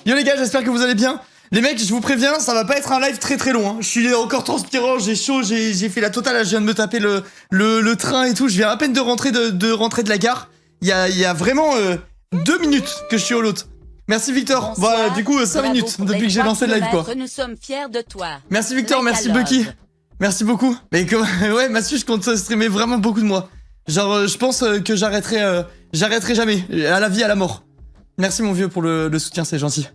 Yo les gars, j'espère que vous allez bien. Les mecs, je vous préviens, ça va pas être un live très long. Hein. Je suis encore transpirant, j'ai chaud, j'ai fait la totale. Là, je viens de me taper le train et tout. Je viens à peine de rentrer de la gare. Il y a vraiment 2 minutes que je suis au lot. Merci Victor. Bonsoir, voilà, du coup 5 minutes depuis que j'ai lancé le live quoi. Nous sommes fiers de toi. Merci Victor, merci Bucky. Merci beaucoup. Mais ouais, Mathieu, je compte streamer vraiment beaucoup de moi. Genre, je pense que j'arrêterai jamais, à la vie, à la mort. Merci mon vieux pour le soutien, c'est gentil.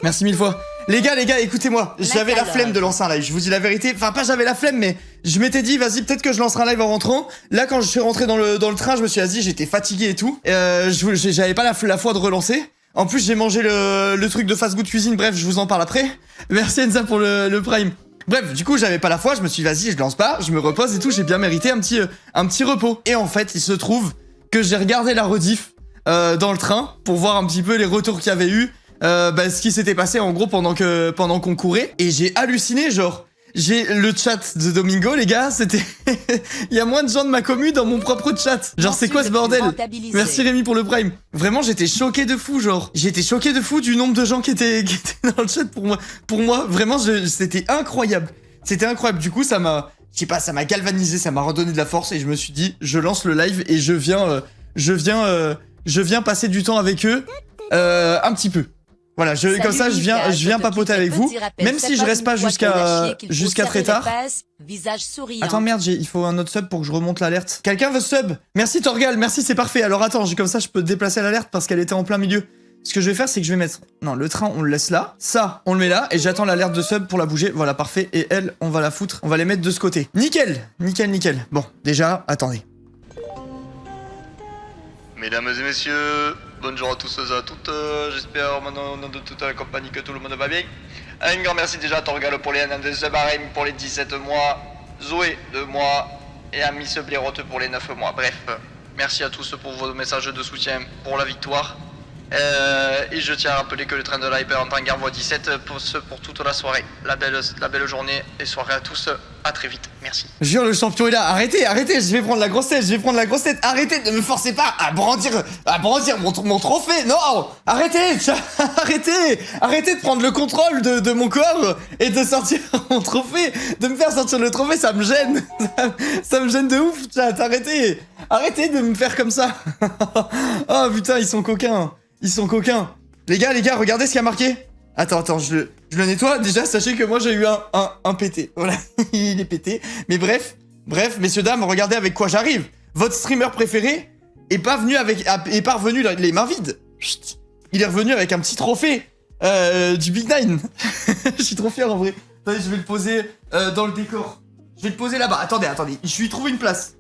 Merci 1000 fois. Les gars, écoutez-moi. J'avais la flemme de lancer un live, je vous dis la vérité. Enfin, pas j'avais la flemme, mais je m'étais dit, vas-y, peut-être que je lancerai un live en rentrant. Là, quand je suis rentré dans le train, je me suis dit, j'étais fatigué et tout. J'avais pas la foi de relancer. En plus, j'ai mangé le truc de fast-food cuisine, bref, je vous en parle après. Merci Enza pour le prime. Bref, du coup, j'avais pas la foi, je me suis dit, vas-y, je lance pas, je me repose et tout, j'ai bien mérité un petit repos. Et en fait, il se trouve que j'ai regardé la rediff dans le train pour voir un petit peu les retours qu'il y avait eu, ce qui s'était passé en gros pendant qu'on courait. Et j'ai halluciné, genre, j'ai le chat de Domingo, les gars, c'était... Il y a moins de gens de ma commu dans mon propre chat. Genre, c'est quoi ce bordel? Merci Rémi pour le prime. Vraiment, j'étais choqué de fou, genre. J'étais choqué de fou du nombre de gens qui étaient dans le chat pour moi. Vraiment, c'était incroyable. C'était incroyable. Du coup, ça m'a... Je sais pas, ça m'a galvanisé, ça m'a redonné de la force et je me suis dit, je lance le live et je viens passer du temps avec eux un petit peu. Voilà, comme ça, je viens papoter avec vous, même si je reste pas jusqu'à très tard. Attends, merde, il faut un autre sub pour que je remonte l'alerte. Quelqu'un veut sub? Merci Torgal, merci, c'est parfait. Alors attends, comme ça, je peux déplacer l'alerte parce qu'elle était en plein milieu. Ce que je vais faire, c'est que je vais mettre... Non, le train, on le laisse là. Ça, on le met là. Et j'attends l'alerte de sub pour la bouger. Voilà, parfait. Et elle, on va la foutre. On va les mettre de ce côté. Nickel, nickel. Bon, déjà, attendez. Mesdames et messieurs, bonjour à tous et à toutes, j'espère maintenant au nom de toute la compagnie que tout le monde va bien. Un grand merci déjà à Torgal pour les 1 de Zebarem pour les 17 mois, Zoé 2 mois et à Miss Blairotte pour les 9 mois. Bref, merci à tous pour vos messages de soutien pour la victoire. Et je tiens à rappeler que le train de l'Hyper en gare voie 17 pour toute la soirée. La belle journée et soirée à tous. À très vite, merci. Jure, le champion est là. Arrêtez, je vais prendre la grosse tête, Arrêtez, ne me forcez pas à brandir mon trophée. Non, arrêtez de prendre le contrôle de mon corps et de sortir mon trophée. De me faire sortir le trophée, ça me gêne. Ça me gêne de ouf, chat. Arrêtez de me faire comme ça. Oh putain, ils sont coquins. Les gars, regardez ce qu'il y a marqué. Attends, je le nettoie. Déjà, sachez que moi, j'ai eu un pété. Voilà, il est pété. Mais bref, messieurs, dames, regardez avec quoi j'arrive. Votre streamer préféré est pas revenu les mains vides. Chut. Il est revenu avec un petit trophée du Big Nine. Je suis trop fier, en vrai. Attendez, je vais le poser dans le décor. Je vais le poser là-bas. Attendez. Je lui trouve une place.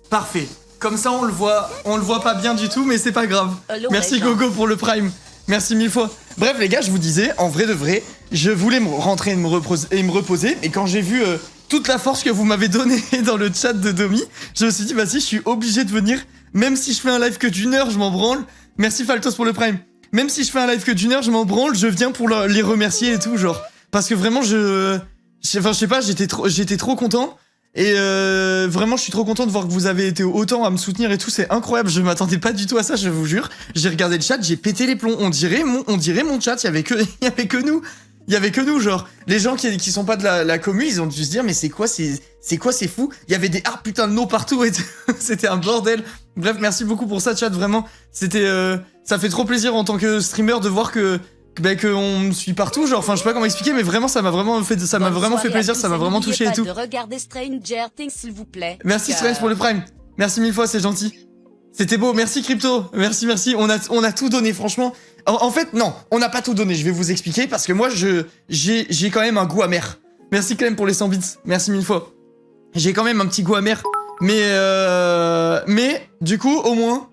Parfait. Comme ça, on le voit pas bien du tout, mais c'est pas grave. Merci Gogo pour le prime. Merci 1000 fois. Bref, les gars, je vous disais, en vrai de vrai, je voulais rentrer et me reposer. Et quand j'ai vu toute la force que vous m'avez donnée dans le chat de Domi, je me suis dit, vas-y, je suis obligé de venir. Même si je fais un live que d'1 heure, je m'en branle. Merci Faltos pour le prime. Même si je fais un live que d'1 heure, je m'en branle. Je viens pour les remercier et tout, genre. Parce que vraiment, je sais pas, j'étais trop content. Et vraiment, je suis trop content de voir que vous avez été autant à me soutenir et tout, c'est incroyable. Je m'attendais pas du tout à ça, je vous jure. J'ai regardé le chat, j'ai pété les plombs. On dirait mon chat, il y avait que nous, genre. Les gens qui sont pas de la commu, ils ont dû se dire, mais c'est quoi, c'est fou. Il y avait des putain de noms partout et tout. C'était un bordel. Bref, merci beaucoup pour ça, chat, vraiment. Ça fait trop plaisir en tant que streamer de voir que on me suit partout, genre, enfin, je sais pas comment expliquer, mais vraiment, ça m'a vraiment fait plaisir, ça m'a vraiment touché et tout. De regarder Stranger Things, s'il vous plaît. Merci Strange pour le prime. Merci 1000 fois, c'est gentil. C'était beau, merci Crypto. Merci. On a tout donné, franchement. En fait, non, on n'a pas tout donné, je vais vous expliquer, parce que moi, j'ai quand même un goût amer. Merci Clem pour les 100 bits. Merci 1000 fois. J'ai quand même un petit goût amer. Mais, du coup, au moins,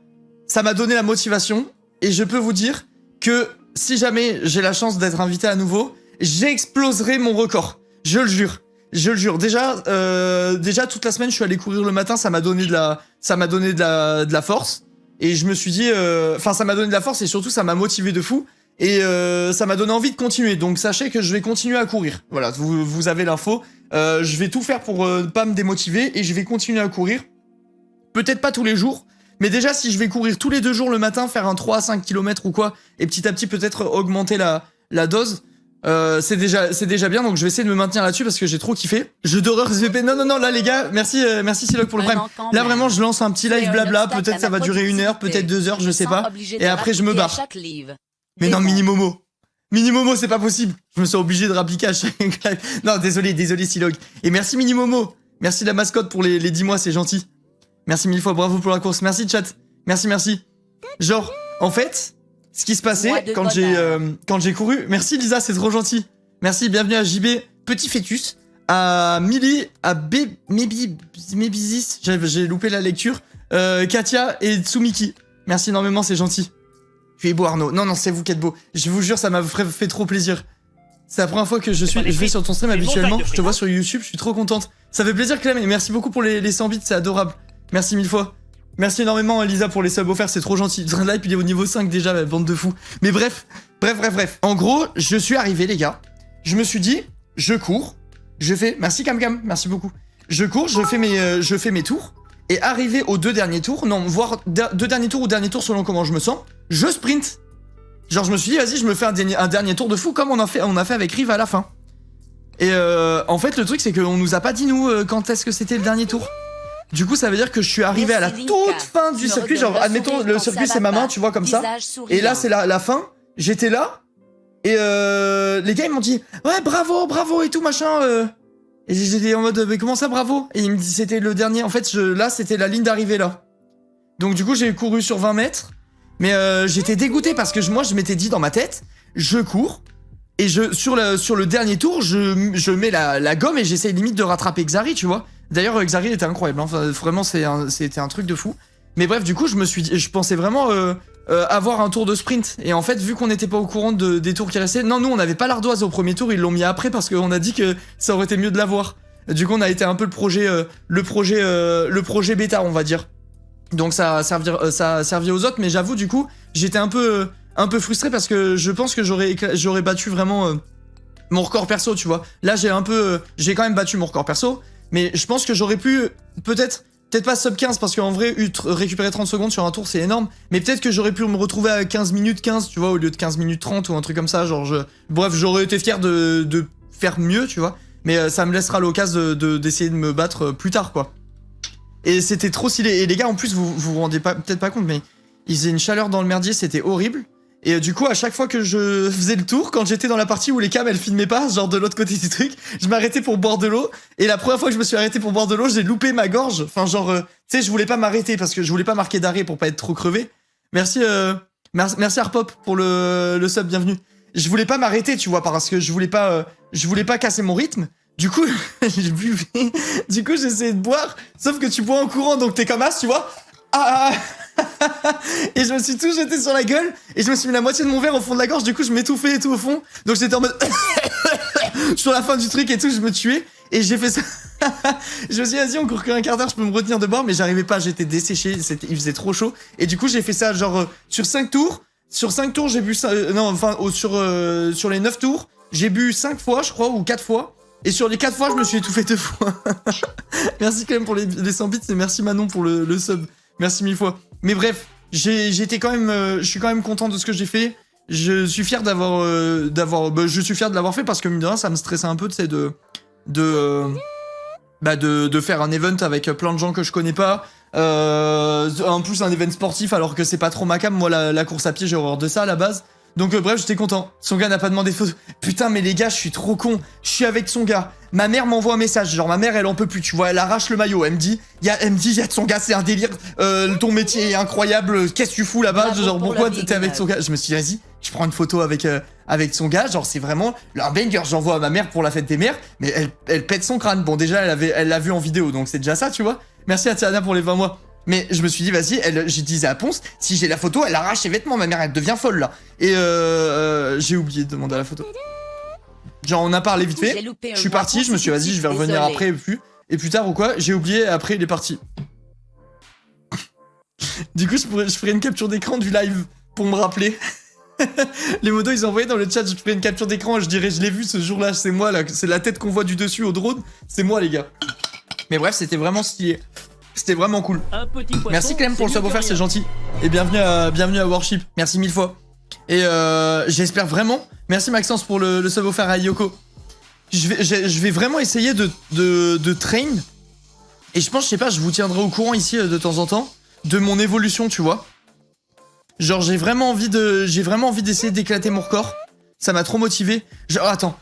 ça m'a donné la motivation, et je peux vous dire que si jamais j'ai la chance d'être invité à nouveau, j'exploserai mon record. Je le jure. Déjà toute la semaine, je suis allé courir le matin, ça m'a donné de la force. Et je me suis dit, ça m'a donné de la force et surtout ça m'a motivé de fou. Et ça m'a donné envie de continuer. Donc sachez que je vais continuer à courir. Voilà, vous avez l'info. Je vais tout faire pour pas me démotiver et je vais continuer à courir. Peut-être pas tous les jours, Mais déjà, si je vais courir tous les 2 jours le matin, faire un 3 à 5 km ou quoi, et petit à petit peut-être augmenter la dose, c'est déjà bien. Donc je vais essayer de me maintenir là-dessus parce que j'ai trop kiffé. Jeu d'horreur SVP. Non, là les gars, merci Siloc pour le prime. Là vraiment, je lance un petit live blabla. Peut-être ça va durer 1 heure, peut-être 2 heures, je sais pas. Et après, je me barre. Mais non, Minimomo. Minimomo, c'est pas possible. Je me sens obligé de rappliquer à chaque live. Non, désolé Silog. Et merci Minimomo. Merci la mascotte pour les 10 mois, c'est gentil. Merci 1000 fois, bravo pour la course. Merci chat. Merci. Genre, en fait, ce qui se passait quand j'ai couru... Merci Lisa, c'est trop gentil. Merci, bienvenue à JB Petit Fœtus, à Millie, à Mebizis, j'ai loupé la lecture, Katia et Tsumiki. Merci énormément, c'est gentil. Tu es beau Arnaud. Non, c'est vous qui êtes beau. Je vous jure, ça m'a fait trop plaisir. C'est la première fois que je vais sur ton stream habituellement. Je te vois sur YouTube, je suis trop contente. Ça fait plaisir Clem, et merci beaucoup pour les 100 bits, c'est adorable. Merci 1000 fois. Merci énormément Lisa pour les subs offerts, c'est trop gentil. Live, il est au niveau 5 déjà, la bande de fous. Mais bref. En gros, je suis arrivé les gars. Je me suis dit, je cours, je fais... Merci Cam, merci beaucoup. Je cours, je fais mes tours. Et arrivé aux 2 derniers tours, non, voire 2 derniers tours ou dernier tour selon comment je me sens, je sprint. Genre je me suis dit, vas-y, je me fais un dernier tour de fou comme on a fait avec Rive à la fin. Et en fait, le truc, c'est qu'on nous a pas dit, nous, quand est-ce que c'était le dernier tour. Du coup, ça veut dire que je suis arrivé à la toute fin du circuit. Genre, admettons, le circuit, c'est ma main, tu vois, comme ça. Et là, c'est la fin. J'étais là. Et les gars, ils m'ont dit, ouais, bravo et tout, machin. Et j'étais en mode, mais comment ça, bravo? Et ils me disent, c'était le dernier. En fait, là, c'était la ligne d'arrivée, là. Donc, du coup, j'ai couru sur 20 mètres. Mais j'étais dégoûté parce que moi, je m'étais dit dans ma tête, je cours. Et sur le dernier tour, je mets la gomme et j'essaye limite de rattraper Xari, tu vois. D'ailleurs, Xari était incroyable, hein. Enfin, vraiment, c'était un truc de fou. Mais bref, du coup, je pensais vraiment avoir un tour de sprint. Et en fait, vu qu'on n'était pas au courant des tours qui restaient, non, nous, on n'avait pas l'ardoise au premier tour, ils l'ont mis après parce qu'on a dit que ça aurait été mieux de l'avoir. Du coup, on a été un peu le projet bêta, on va dire. Donc ça a servi aux autres, mais j'avoue, du coup, j'étais un peu frustré parce que je pense que j'aurais battu vraiment mon record perso, tu vois. Là, j'ai quand même battu mon record perso, mais je pense que j'aurais pu peut-être pas sub 15 parce qu'en vrai, récupérer 30 secondes sur un tour, c'est énorme, mais peut-être que j'aurais pu me retrouver à 15 minutes 15, tu vois, au lieu de 15 minutes 30 ou un truc comme ça, genre bref, j'aurais été fier de faire mieux, tu vois, mais ça me laissera l'occasion d'essayer de me battre plus tard, quoi. Et c'était trop stylé. Et les gars, en plus, vous rendez peut-être pas compte, mais il faisait une chaleur dans le merdier, c'était horrible. Et du coup, à chaque fois que je faisais le tour, quand j'étais dans la partie où les cams, elles filmaient pas, genre de l'autre côté du truc, je m'arrêtais pour boire de l'eau. Et la première fois que je me suis arrêté pour boire de l'eau, j'ai loupé ma gorge. Enfin, genre, tu sais, je voulais pas m'arrêter parce que je voulais pas marquer d'arrêt pour pas être trop crevé. Merci Arpop pour le sub, bienvenue. Je voulais pas m'arrêter, tu vois, parce que je voulais pas casser mon rythme. Du coup, j'ai bu. Du coup, j'ai essayé de boire. Sauf que tu bois en courant, donc t'es comme as, tu vois. Et je me suis tout jeté sur la gueule. Et je me suis mis la moitié de mon verre au fond de la gorge. Du coup, je m'étouffais et tout au fond. Donc j'étais en mode. Sur la fin du truc et tout, je me tuais. Et j'ai fait ça. Je me suis dit, vas-y, on court qu'un quart d'heure, je peux me retenir de boire. Mais j'arrivais pas, j'étais desséché. Il faisait trop chaud. Et du coup, j'ai fait ça genre sur 5 tours. Sur 5 tours, j'ai bu ça. Non, enfin, sur les 9 tours, j'ai bu 5 fois, je crois, ou 4 fois. Et sur les 4 fois, je me suis étouffé 2 fois. Merci quand même pour les 100 bits et merci Manon pour le sub. Merci 1000 fois. Mais bref, je suis quand même content de ce que j'ai fait. Je suis fier je suis fier de l'avoir fait parce que mine de rien, ça me stressait un peu, tu sais, de faire un event avec plein de gens que je connais pas. En plus, un event sportif alors que c'est pas trop ma cam. Moi, la course à pied, j'ai horreur de ça à la base. Donc bref, j'étais content. Son gars n'a pas demandé de photo. Putain, mais les gars, je suis trop con. Je suis avec son gars. Ma mère m'envoie un message. Genre, ma mère, elle en peut plus. Tu vois, elle arrache le maillot. Elle me dit, y a de son gars, c'est un délire. Ton métier est incroyable. Qu'est-ce que tu fous là-bas? Genre, pourquoi t'es avec son gars? Je me suis dit, vas-y, je prends une photo avec son gars. Genre, c'est vraiment un banger. J'envoie à ma mère pour la fête des mères. Mais elle pète son crâne. Bon, déjà, elle l'a vu en vidéo. Donc, c'est déjà ça, tu vois. Merci à Tiana pour les 20 mois. Mais je me suis dit, vas-y, j'ai dit à Ponce, si j'ai la photo, elle arrache ses vêtements, ma mère, elle devient folle, là. Et j'ai oublié de demander la photo. Genre, on a parlé vite fait, je suis parti, je me suis dit, vas-y, je vais revenir après, et plus tard ou quoi, j'ai oublié, après, il est parti. Du coup, je ferai une capture d'écran du live, pour me rappeler. Les modos, ils ont envoyé dans le chat, je ferai une capture d'écran, je dirais, je l'ai vu ce jour-là, c'est moi, là, c'est la tête qu'on voit du dessus au drone, c'est moi, les gars. Mais bref, c'était vraiment stylé. C'était vraiment cool. Merci Clem pour le sub offert, c'est gentil. Et bienvenue à Worship. Merci 1000 fois. Et j'espère vraiment. Merci Maxence pour le sub offert à Yoko. Je vais vraiment essayer de train. Et je pense, je sais pas, je vous tiendrai au courant ici de temps en temps de mon évolution, tu vois. Genre j'ai vraiment envie d'essayer d'éclater mon record. Ça m'a trop motivé. Genre, attends,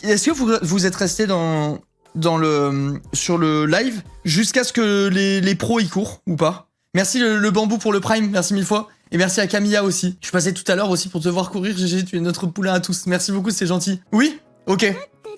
est-ce que vous êtes resté sur le live jusqu'à ce que les pros y courent ou pas? Merci le bambou pour le prime, merci 1000 fois. Et merci à Camilla aussi. Je passais tout à l'heure aussi pour te voir courir. GG, tu es notre poulain à tous. Merci beaucoup, c'est gentil. Oui? Ok.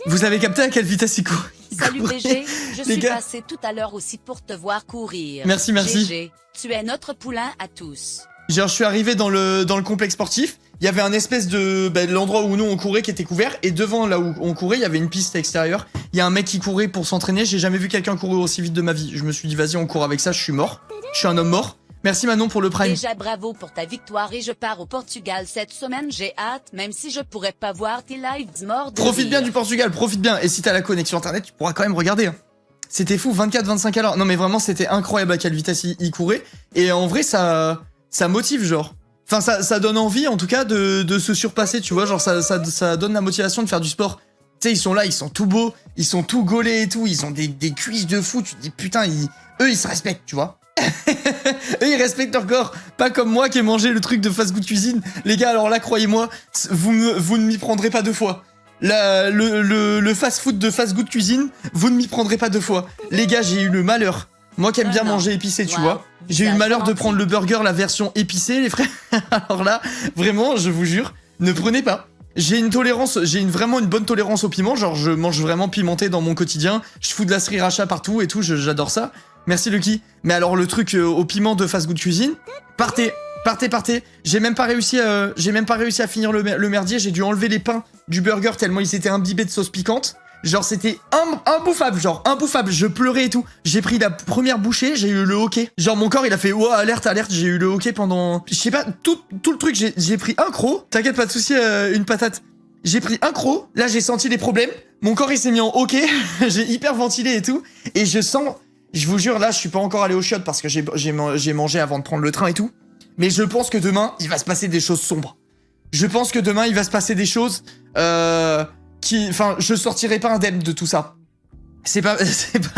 Vous avez capté à quelle vitesse il court? Salut BG, je suis passé tout à l'heure aussi pour te voir courir. Merci. GG, tu es notre poulain à tous. Genre, je suis arrivé dans le complexe sportif. Il y avait un espèce de... l'endroit où nous on courait qui était couvert. Et devant là où on courait, il y avait une piste extérieure. Il y a un mec qui courait pour s'entraîner. J'ai jamais vu quelqu'un courir aussi vite de ma vie. Je me suis dit, vas-y, on court avec ça, je suis mort. Je suis un homme mort. Merci Manon pour le prime. Déjà bravo pour ta victoire et je pars au Portugal cette semaine, j'ai hâte, même si je pourrais pas voir tes lives morts de Profite rire. bien du Portugal, profite bien. Et si t'as la connexion internet, tu pourras quand même regarder. C'était fou, 24-25 à l'heure. Non mais vraiment, c'était incroyable à quelle vitesse il courait. Et en vrai, ça motive, genre. Enfin, ça donne envie, en tout cas, de se surpasser, tu vois. Genre, ça donne la motivation de faire du sport. Tu sais, ils sont là, ils sont tout beaux, ils sont tout gaulés et tout. Ils ont des cuisses de fou. Tu te dis, putain, eux, ils se respectent, tu vois. Eux ils respectent leur corps, pas comme moi qui ai mangé le truc de fast food cuisine. Les gars, alors là, croyez-moi, vous ne m'y prendrez pas deux fois. Le fast food de fast food cuisine, vous ne m'y prendrez pas deux fois. Les gars, j'ai eu le malheur. Moi qui aime bien manger épicé, tu vois. J'ai eu le malheur de prendre le burger, la version épicée, les frères. Alors là, vraiment, je vous jure, ne prenez pas. J'ai vraiment une bonne tolérance au piment. Genre, je mange vraiment pimenté dans mon quotidien. Je fous de la sriracha partout et tout, j'adore ça. Merci Lucky. Mais alors le truc au piment de fast food cuisine, partez. J'ai même pas réussi à finir le merdier. J'ai dû enlever les pains du burger tellement ils étaient imbibés de sauce piquante. Genre c'était imbouffable, je pleurais et tout. J'ai pris la première bouchée, j'ai eu le hoquet. Genre mon corps il a fait ouah, alerte, j'ai eu le hoquet pendant... Je sais pas, tout le truc, j'ai pris un croc. T'inquiète, pas de souci, une patate. J'ai pris un croc, là j'ai senti les problèmes. Mon corps il s'est mis en hoquet, j'ai hyper ventilé et tout. Et je sens... Je vous jure, là, je suis pas encore allé au chiottes parce que j'ai mangé avant de prendre le train et tout. Mais je pense que demain, il va se passer des choses sombres. Je pense que demain, il va se passer des choses qui... Enfin, je sortirai pas indemne de tout ça. C'est pas possible.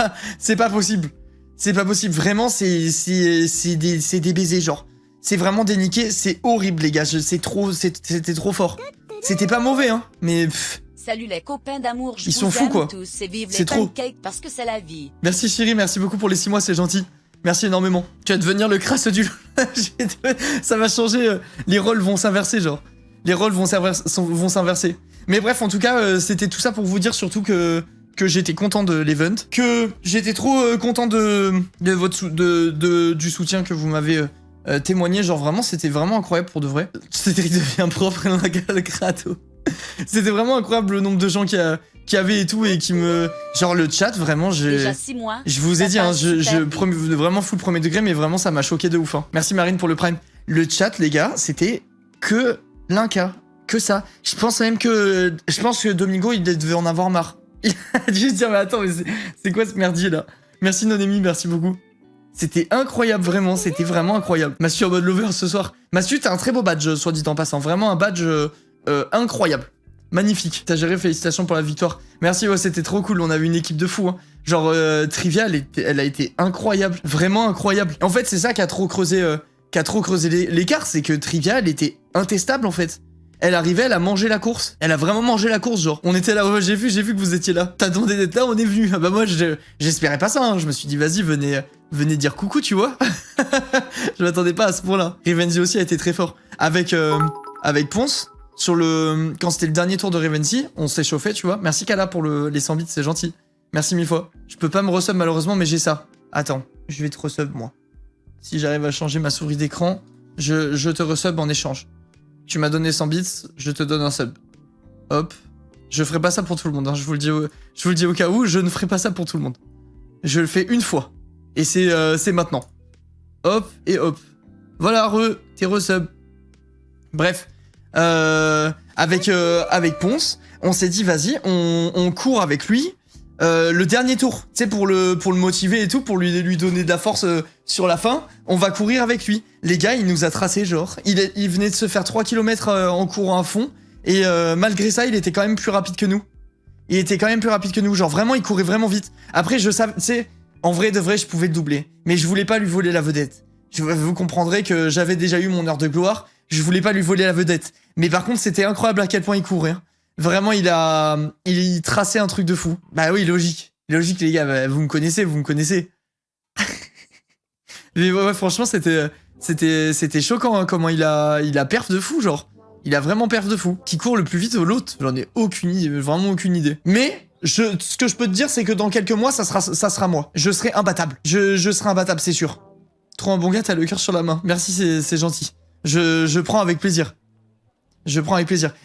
C'est pas possible. Vraiment, c'est des baisers, genre. C'est vraiment des niqués. C'est horrible, les gars. C'était trop fort. C'était pas mauvais, hein. Mais... Pff. Salut les copains d'amour, ils sont fous quoi. C'est trop. Parce que c'est la vie. Merci Chérie, merci beaucoup pour les 6 mois, c'est gentil. Merci énormément. Tu vas devenir le crasse du... Ça va changer, les rôles vont s'inverser genre. Les rôles vont s'inverser. Mais bref, en tout cas, c'était tout ça pour vous dire surtout que j'étais content de l'event, que j'étais trop content du soutien que vous m'avez témoigné. Genre vraiment, c'était vraiment incroyable pour de vrai. Cédric devient propre le Kratos. C'était vraiment incroyable le nombre de gens qui avaient et tout et qui me... Genre le chat, vraiment, Déjà 6 mois, je vous ai dit, hein, vraiment full premier degré, mais vraiment ça m'a choqué de ouf. Hein. Merci Marine pour le prime. Le chat, les gars, c'était que l'Inca, que ça. Je pense que Domingo, il devait en avoir marre. Il a dû se dire, mais attends, mais c'est quoi ce merdier là? Merci Nonemi, merci beaucoup. C'était incroyable, vraiment, c'était vraiment incroyable. Massu en mode lover ce soir. Massu, t'as un très beau badge, soit dit en passant. Vraiment un badge... incroyable, magnifique. T'as géré, félicitations pour la victoire. Merci, ouais, c'était trop cool. On a eu une équipe de fous. Hein. Genre Trivia, elle a été incroyable, vraiment incroyable. En fait, c'est ça qui a trop creusé l'écart, c'est que Trivia, elle était intestable en fait. Elle arrivait, elle a mangé la course. Elle a vraiment mangé la course, genre. On était là, ouais, j'ai vu que vous étiez là. T'as demandé d'être là, on est venu. Ah bah moi, j'espérais pas ça. Hein. Je me suis dit, vas-y, venez dire coucou, tu vois. Je m'attendais pas à ce point-là. Rivenzi aussi a été très fort avec Ponce. Quand c'était le dernier tour de Rivenzi, on s'est chauffé, tu vois. Merci Kala pour les 100 bits, c'est gentil. Merci 1000 fois. Je peux pas me resub malheureusement, mais j'ai ça. Attends, je vais te resub moi. Si j'arrive à changer ma souris d'écran, je te resub en échange. Tu m'as donné 100 bits, je te donne un sub. Hop. Je ferai pas ça pour tout le monde, hein. Je vous le dis au cas où, je ne ferai pas ça pour tout le monde. Je le fais une fois. Et c'est maintenant. Hop et hop. Voilà, t'es resub. Bref. Avec Ponce, on s'est dit vas-y, on court avec lui. le dernier tour, tu sais, pour le motiver et tout, pour lui donner de la force sur la fin, on va courir avec lui. Les gars, il nous a tracé, genre, il venait de se faire 3 km en courant à fond, et malgré ça, il était quand même plus rapide que nous. Genre vraiment, il courait vraiment vite. Après, je savais, tu sais, en vrai de vrai, je pouvais le doubler, mais je voulais pas lui voler la vedette. Vous comprendrez que j'avais déjà eu mon heure de gloire, je voulais pas lui voler la vedette. Mais par contre, c'était incroyable à quel point il courait, hein. Vraiment, il traçait un truc de fou. Bah oui, logique. Logique, les gars, bah, vous me connaissez. Mais ouais, franchement, c'était choquant, hein, comment il a perf de fou, genre. Il a vraiment perf de fou. Qui court le plus vite ou l'autre? J'en ai aucune idée, vraiment aucune idée. Mais, ce que je peux te dire, c'est que dans quelques mois, ça sera moi. Je serai imbattable. Je serai imbattable, c'est sûr. Trop un bon gars, t'as le cœur sur la main. Merci, c'est gentil. Je prends avec plaisir.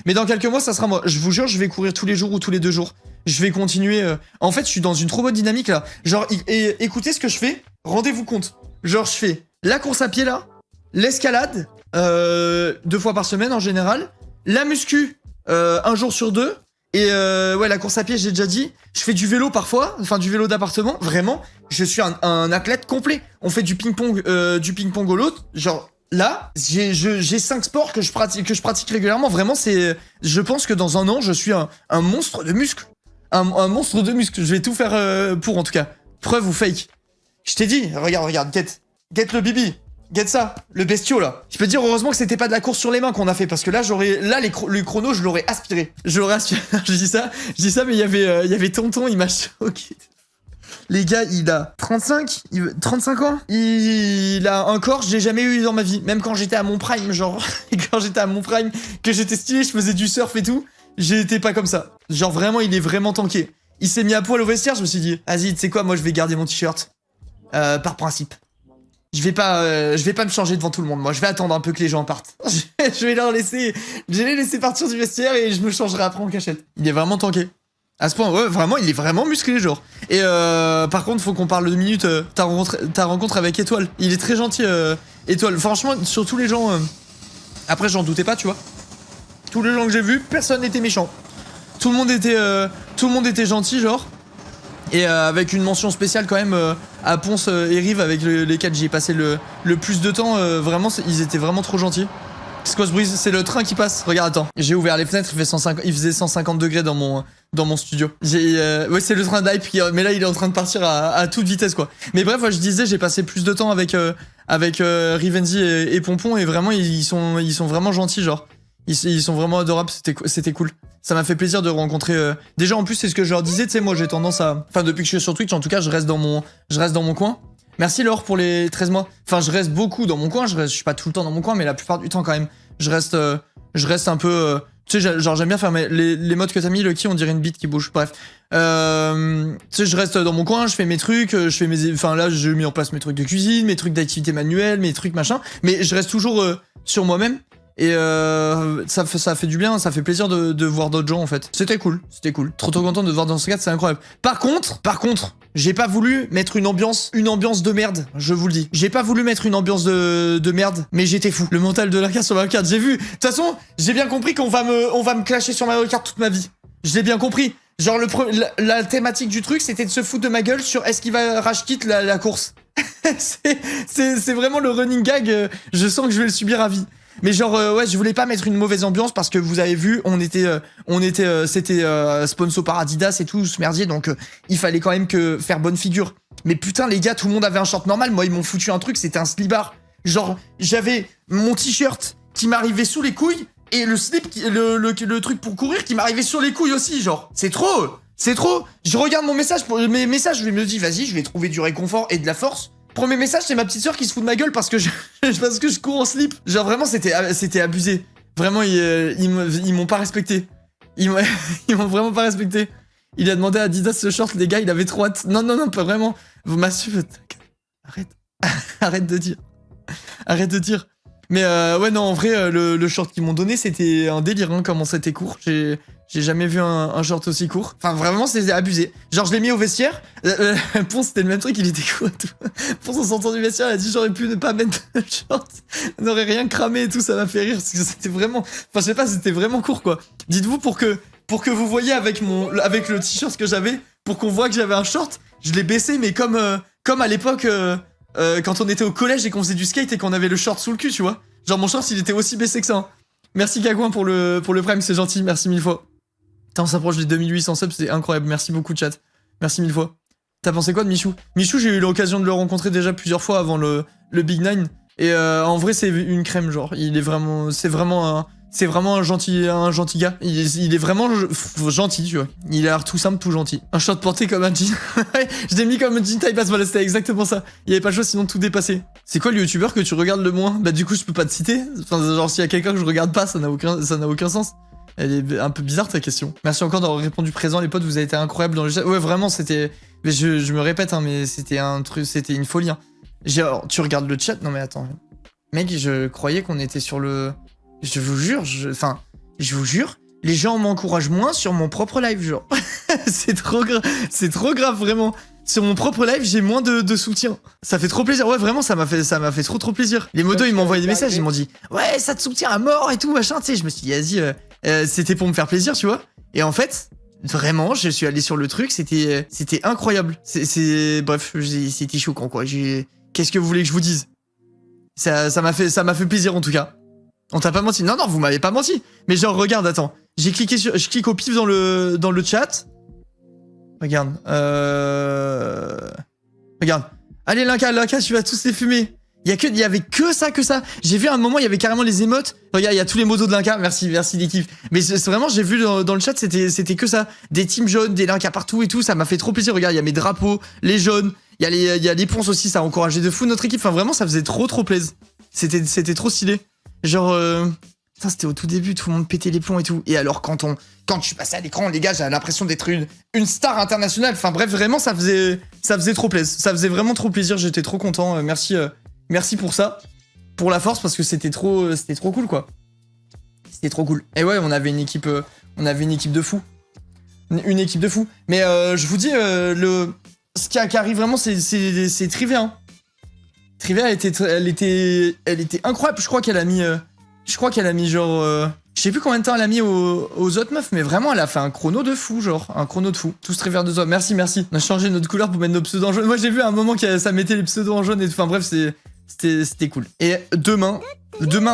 Mais dans quelques mois, ça sera moi. Je vous jure, je vais courir tous les jours ou tous les 2 jours. Je vais continuer. En fait, je suis dans une trop bonne dynamique là. Genre, écoutez ce que je fais. Rendez-vous compte. Genre, je fais la course à pied là, l'escalade, 2 fois par semaine en général, la muscu, 1 jour sur 2. Et ouais, la course à pied, j'ai déjà dit. Je fais du vélo parfois, enfin du vélo d'appartement. Vraiment, je suis un athlète complet. On fait du ping-pong au lot. Genre. Là, j'ai 5 sports que je pratique régulièrement. Vraiment, je pense que dans un an, je suis un monstre de muscles. Un monstre de muscles. Je vais tout faire pour, en tout cas. Preuve ou fake. Je t'ai dit, regarde, get le bibi. Get ça, le bestiau, là. Je peux te dire, heureusement que c'était pas de la course sur les mains qu'on a fait, parce que là, les chronos, je l'aurais aspiré. Je dis ça, mais il y avait Tonton, il m'a choqué. Les gars, il a 35 ans. Il a un corps que j'ai jamais eu dans ma vie. Même quand j'étais à mon prime, genre. Quand j'étais à mon prime, que j'étais stylé, je faisais du surf et tout. J'étais pas comme ça. Genre vraiment, il est vraiment tanké. Il s'est mis à poil au vestiaire, je me suis dit, vas-y, tu sais quoi, moi je vais garder mon t-shirt. Par principe. Je vais pas me changer devant tout le monde. Moi, je vais attendre un peu que les gens partent. Je vais les laisser partir du vestiaire et je me changerai après en cachette. Il est vraiment tanké. À ce point, ouais, vraiment, il est vraiment musclé, genre. Et par contre, faut qu'on parle de minutes. Ta rencontre avec Étoile. Il est très gentil, Étoile. Franchement, sur tous les gens. Après, j'en doutais pas, tu vois. Tous les gens que j'ai vus, personne n'était méchant. Tout le monde était gentil, genre. Et avec une mention spéciale quand même à Ponce et Rive, avec lesquels j'y ai passé le plus de temps. Vraiment, ils étaient vraiment trop gentils. C'est quoi ce bruit? C'est le train qui passe. Regarde, attends. J'ai ouvert les fenêtres, il faisait 150 degrés dans mon studio. Ouais, c'est le train d'hype, mais là, il est en train de partir à toute vitesse, quoi. Mais bref, je disais, j'ai passé plus de temps avec Rivenzi et Pompon, et vraiment, ils sont vraiment gentils, genre. Ils sont vraiment adorables, c'était cool. Ça m'a fait plaisir de rencontrer... Déjà, en plus, c'est ce que je leur disais, tu sais, moi, j'ai tendance à... Enfin, depuis que je suis sur Twitch, en tout cas, je reste dans mon coin. Merci Laure pour les 13 mois. Enfin, je reste beaucoup dans mon coin. Je suis pas tout le temps dans mon coin, mais la plupart du temps quand même. Je reste un peu... tu sais, genre j'aime bien faire les modes que t'as mis, Lucky, on dirait une bite qui bouge. Bref. Tu sais, je reste dans mon coin, je fais mes trucs, Enfin là, j'ai mis en place mes trucs de cuisine, mes trucs d'activité manuelle, mes trucs machin. Mais je reste toujours sur moi-même. Et ça fait du bien, ça fait plaisir de voir d'autres gens en fait. C'était cool. Trop content de te voir dans ce cadre, c'est incroyable. Par contre, j'ai pas voulu mettre une ambiance de merde, je vous le dis. J'ai pas voulu mettre une ambiance de merde, mais j'étais fou. Le mental de l'arcade sur Mario Kart, j'ai vu. De toute façon, j'ai bien compris qu'on va me clasher sur Mario Kart toute ma vie. Je l'ai bien compris. Genre la thématique du truc, c'était de se foutre de ma gueule sur est-ce qu'il va rage quit la course. c'est vraiment le running gag. Je sens que je vais le subir à vie. Mais genre ouais, je voulais pas mettre une mauvaise ambiance parce que vous avez vu, c'était sponsor par Adidas et tout ce merdier, donc il fallait quand même que faire bonne figure. Mais putain les gars, tout le monde avait un short normal, moi ils m'ont foutu un truc, c'était un slibard. Genre j'avais mon t-shirt qui m'arrivait sous les couilles et le slip le truc pour courir qui m'arrivait sur les couilles aussi, genre c'est trop. Je regarde mes messages, je me dis vas-y, je vais trouver du réconfort et de la force. Premier message, c'est ma petite sœur qui se fout de ma gueule parce que je cours en slip. Genre vraiment, c'était abusé. Vraiment, ils m'ont pas respecté. Ils m'ont vraiment pas respecté. Il a demandé à Adidas ce short, les gars, il avait trop hâte. Non, pas vraiment. Vous m'assurez. Arrête de dire. Mais ouais, non, en vrai, le short qu'ils m'ont donné, c'était un délire, hein, comment c'était court. J'ai jamais vu un short aussi court. Enfin, vraiment, c'était abusé. Genre, je l'ai mis au vestiaire. Ponce, c'était le même truc, il était court et tout. Ponce, en sortant du vestiaire, il a dit j'aurais pu ne pas mettre le short. On n'aurait rien cramé et tout, ça m'a fait rire. Parce que c'était vraiment... Enfin, je sais pas, c'était vraiment court, quoi. Dites-vous, pour que vous voyez avec le t-shirt que j'avais, pour qu'on voit que j'avais un short, je l'ai baissé, mais comme à l'époque, quand on était au collège et qu'on faisait du skate et qu'on avait le short sous le cul, tu vois. Genre, mon short, il était aussi baissé que ça. Hein. Merci Gagouin pour le prime, c'est gentil, merci 1000 fois. Putain, on s'approche des 2800 subs, c'est incroyable, merci beaucoup chat. Merci 1000 fois. T'as pensé quoi de Michou? Michou, j'ai eu l'occasion de le rencontrer déjà plusieurs fois avant le Big Nine. Et en vrai, c'est une crème, genre. Il est vraiment... C'est vraiment un gentil gars. Il est vraiment gentil, tu vois. Il a l'air tout simple, tout gentil. Un short porté comme un jean. Je l'ai mis comme un jean taille basse, voilà, c'était exactement ça. Il y avait pas le choix sinon de tout dépasser. C'est quoi le youtubeur que tu regardes le moins? Bah du coup, je peux pas te citer. Enfin, genre, s'il y a quelqu'un que je regarde pas, ça n'a aucun sens. Elle est un peu bizarre ta question. Merci encore d'avoir répondu présent les potes, vous avez été incroyables dans le chat. Ouais vraiment c'était... Mais je me répète hein, mais c'était un truc, c'était une folie. Hein. Tu regardes le chat? Non mais attends. Mec, je croyais qu'on était sur le... Je vous jure, je vous jure, les gens m'encouragent moins sur mon propre live, genre. C'est trop grave vraiment. Sur mon propre live, j'ai moins de soutien. Ça fait trop plaisir. Ouais, vraiment, ça m'a fait trop plaisir. Les modos, ils m'ont envoyé des messages, ils m'ont dit ouais, ça te soutient à mort et tout, machin, tu sais. Je me suis dit, vas-y, c'était pour me faire plaisir, tu vois. Et en fait, vraiment, je suis allé sur le truc, c'était incroyable. Bref, c'était choquant, quoi. Qu'est-ce que vous voulez que je vous dise? Ça m'a fait plaisir, en tout cas. On t'a pas menti. Non, vous m'avez pas menti. Mais genre, regarde, attends. Je clique au pif dans le chat. Regarde. Regarde. Allez, Linka, tu vas tous les fumer. Il y avait que ça. J'ai vu à un moment, il y avait carrément les émotes. Regarde, il y a tous les modos de Linka. Merci l'équipe. Mais c'est vraiment, j'ai vu dans le chat, c'était que ça. Des teams jaunes, des Linka partout et tout. Ça m'a fait trop plaisir. Regarde, il y a mes drapeaux, les jaunes. Il y a les ponces aussi. Ça a encouragé de fou notre équipe. Enfin, vraiment, ça faisait trop plaisir. C'était trop stylé. Genre, ça c'était au tout début, tout le monde pétait les plombs et tout. Et alors quand je suis passé à l'écran, les gars, j'avais l'impression d'être une star internationale. Enfin bref, vraiment, ça faisait trop plaisir. Ça faisait vraiment trop plaisir. J'étais trop content. Merci pour ça, pour la force, parce que c'était trop cool quoi. C'était trop cool. Et ouais, on avait une équipe de fous. Une équipe de fous. Mais je vous dis, ce qui arrive vraiment, c'est Trivia. Hein. Trivia, elle était incroyable. Je crois qu'elle a mis genre... je sais plus combien de temps elle a mis aux autres meufs, mais vraiment, elle a fait un chrono de fou, genre. Un chrono de fou. Tous Trivia de toi. Merci. On a changé notre couleur pour mettre nos pseudos en jaune. Moi, j'ai vu à un moment que ça mettait les pseudos en jaune et tout. Enfin bref, c'était cool. Et demain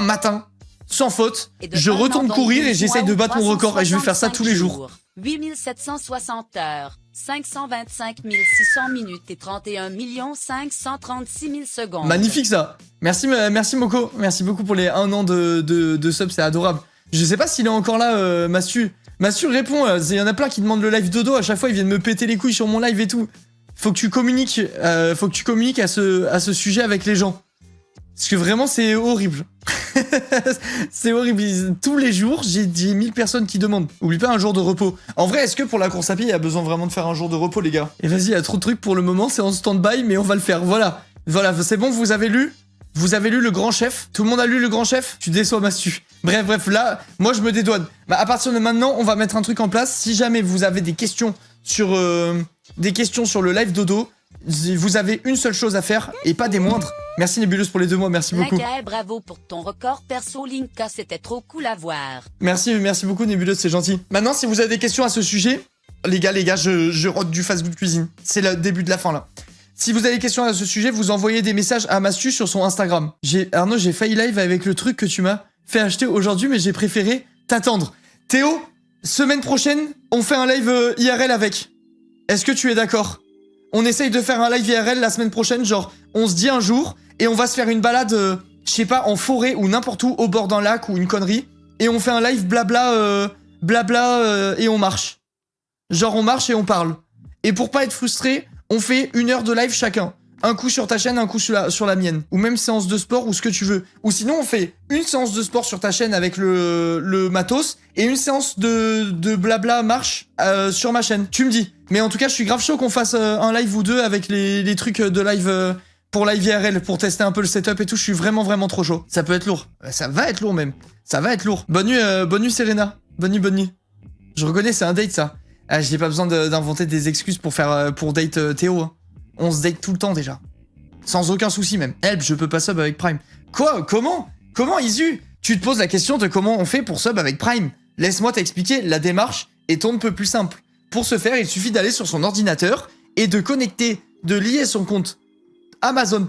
matin, sans faute, je retourne courir et j'essaye de battre mon record. Et je vais faire ça tous les jours. 8760 heures, 525 600 minutes et 31 536 000 secondes. Magnifique ça. Merci Moko. Merci beaucoup pour les 1 an de sub, c'est adorable. Je sais pas s'il est encore là, Massu. Massu répond, il y en a plein qui demandent le live dodo, à chaque fois ils viennent me péter les couilles sur mon live et tout. Faut que tu communiques à ce sujet avec les gens. Parce que vraiment c'est horrible. C'est horrible. Tous les jours, j'ai 1000 personnes qui demandent. Oublie pas un jour de repos. En vrai, est-ce que pour la course à pied, il y a besoin vraiment de faire un jour de repos, les gars? Et vas-y, il y a trop de trucs pour le moment, c'est en stand-by, mais on va le faire. Voilà, c'est bon, vous avez lu le grand chef? Tout le monde a lu le grand chef? Tu déçois Mastu. Bref, là, moi je me dédouane. Bah, à partir de maintenant, on va mettre un truc en place. Si jamais vous avez des questions sur le live dodo, vous avez une seule chose à faire, et pas des moindres. Merci Nébuleuse pour les 2 mois, merci beaucoup. Linka, bravo pour ton record perso, Linka, c'était trop cool à voir. Merci beaucoup Nébuleuse, c'est gentil. Maintenant, si vous avez des questions à ce sujet, les gars, je rôde du fast-food cuisine. C'est le début de la fin là. Si vous avez des questions à ce sujet, vous envoyez des messages à Mastu sur son Instagram. Arnaud, j'ai failli live avec le truc que tu m'as fait acheter aujourd'hui, mais j'ai préféré t'attendre. Théo, semaine prochaine, on fait un live IRL avec. Est-ce que tu es d'accord? On essaye de faire un live IRL la semaine prochaine, genre, on se dit un jour, et on va se faire une balade, je sais pas, en forêt ou n'importe où, au bord d'un lac ou une connerie, et on fait un live blabla, et on marche. Genre, on marche et on parle. Et pour pas être frustré, on fait 1 heure de live chacun. Un coup sur ta chaîne, un coup sur la mienne. Ou même séance de sport ou ce que tu veux. Ou sinon, on fait une séance de sport sur ta chaîne avec le matos et une séance de blabla marche sur ma chaîne. Tu me dis. Mais en tout cas, je suis grave chaud qu'on fasse un live ou deux avec les trucs de live pour live IRL, pour tester un peu le setup et tout. Je suis vraiment trop chaud. Ça peut être lourd. Ça va être lourd même. Ça va être lourd. Bonne nuit Serena. Bonne nuit. Je reconnais, c'est un date ça. Ah, j'ai pas besoin d'inventer des excuses pour date Théo. Hein. On se date tout le temps déjà. Sans aucun souci même. Help, je peux pas sub avec Prime. Quoi? Comment Isu? Tu te poses la question de comment on fait pour sub avec Prime. Laisse-moi t'expliquer, la démarche est on ne peut plus simple. Pour ce faire, il suffit d'aller sur son ordinateur et de lier son compte Amazon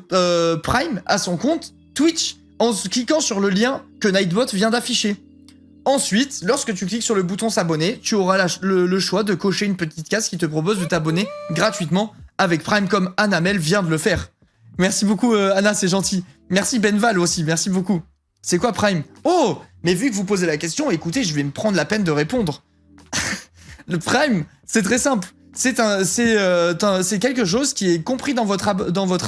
Prime à son compte Twitch en cliquant sur le lien que Nightbot vient d'afficher. Ensuite, lorsque tu cliques sur le bouton s'abonner, tu auras le choix de cocher une petite case qui te propose de t'abonner gratuitement avec Prime comme Annamel vient de le faire. Merci beaucoup Anna, c'est gentil. Merci Benval aussi, merci beaucoup. C'est quoi Prime? Oh, mais vu que vous posez la question, écoutez, je vais me prendre la peine de répondre. Le Prime, c'est très simple. C'est quelque chose qui est compris dans votre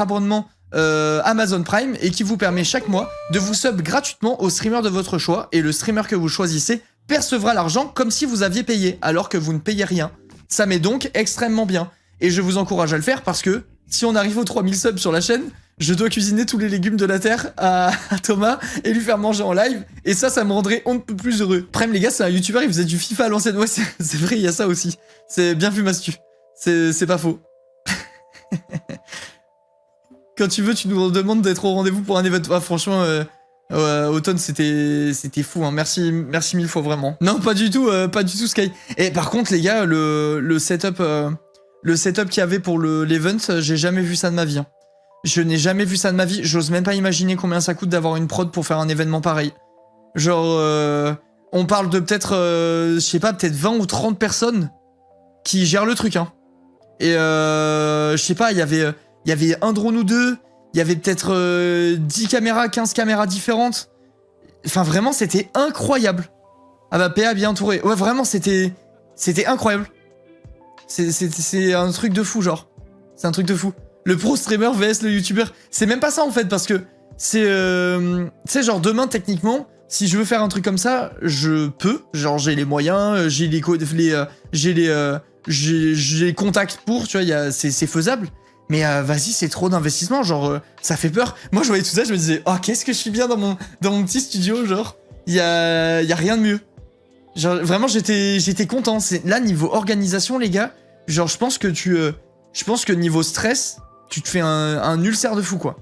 abonnement Amazon Prime et qui vous permet chaque mois de vous sub gratuitement au streamer de votre choix et le streamer que vous choisissez percevra l'argent comme si vous aviez payé alors que vous ne payez rien. Ça m'est donc extrêmement bien et je vous encourage à le faire parce que si on arrive aux 3000 subs sur la chaîne, je dois cuisiner tous les légumes de la terre à Thomas et lui faire manger en live et ça me rendrait on ne peut plus heureux. Prime les gars, c'est un youtubeur, il faisait du FIFA à l'ancienne. Ouais, c'est vrai, il y a ça aussi. C'est bien vu Mastu. C'est pas faux. Quand tu veux, tu nous demandes d'être au rendez-vous pour un événement. Ah, franchement, Automne, c'était fou. Hein. Merci mille fois, vraiment. Non, pas du tout, Sky. Et par contre, les gars, le setup qu'il y avait pour l'event, j'ai jamais vu ça de ma vie. Hein. Je n'ai jamais vu ça de ma vie. J'ose même pas imaginer combien ça coûte d'avoir une prod pour faire un événement pareil. Genre, on parle de peut-être, je sais pas, peut-être 20 ou 30 personnes qui gèrent le truc. Hein. Et je sais pas, il y avait un drone ou deux, il y avait peut-être 10 caméras, 15 caméras différentes. Enfin, vraiment, c'était incroyable. Ah bah, PA bien entouré. Ouais, vraiment, c'était incroyable. C'est un truc de fou, genre. C'est un truc de fou. Le pro streamer vs le youtubeur. C'est même pas ça, en fait, parce que c'est... tu sais, genre, demain, techniquement, si je veux faire un truc comme ça, je peux. Genre, j'ai les moyens, j'ai les contacts pour, tu vois, c'est faisable. Mais vas-y, c'est trop d'investissement, genre, ça fait peur. Moi, je voyais tout ça, je me disais, oh, qu'est-ce que je suis bien dans mon petit studio, genre, y a rien de mieux. Genre, vraiment, j'étais content. Là, niveau organisation, les gars, genre, je pense que niveau stress, tu te fais un ulcère de fou, quoi.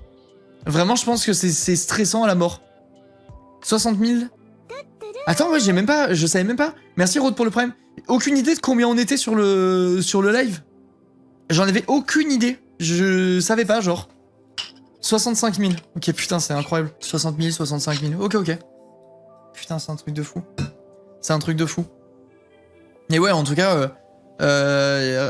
Vraiment, je pense que c'est stressant à la mort. 60 000 Attends, ouais, je savais même pas. Merci, Rod, pour le prime. Aucune idée de combien on était sur le live. J'en avais aucune idée. Je savais pas, genre. 65 000. Ok, putain, c'est incroyable. 60 000, 65 000. Ok. Putain, c'est un truc de fou. C'est un truc de fou. Et ouais, en tout cas,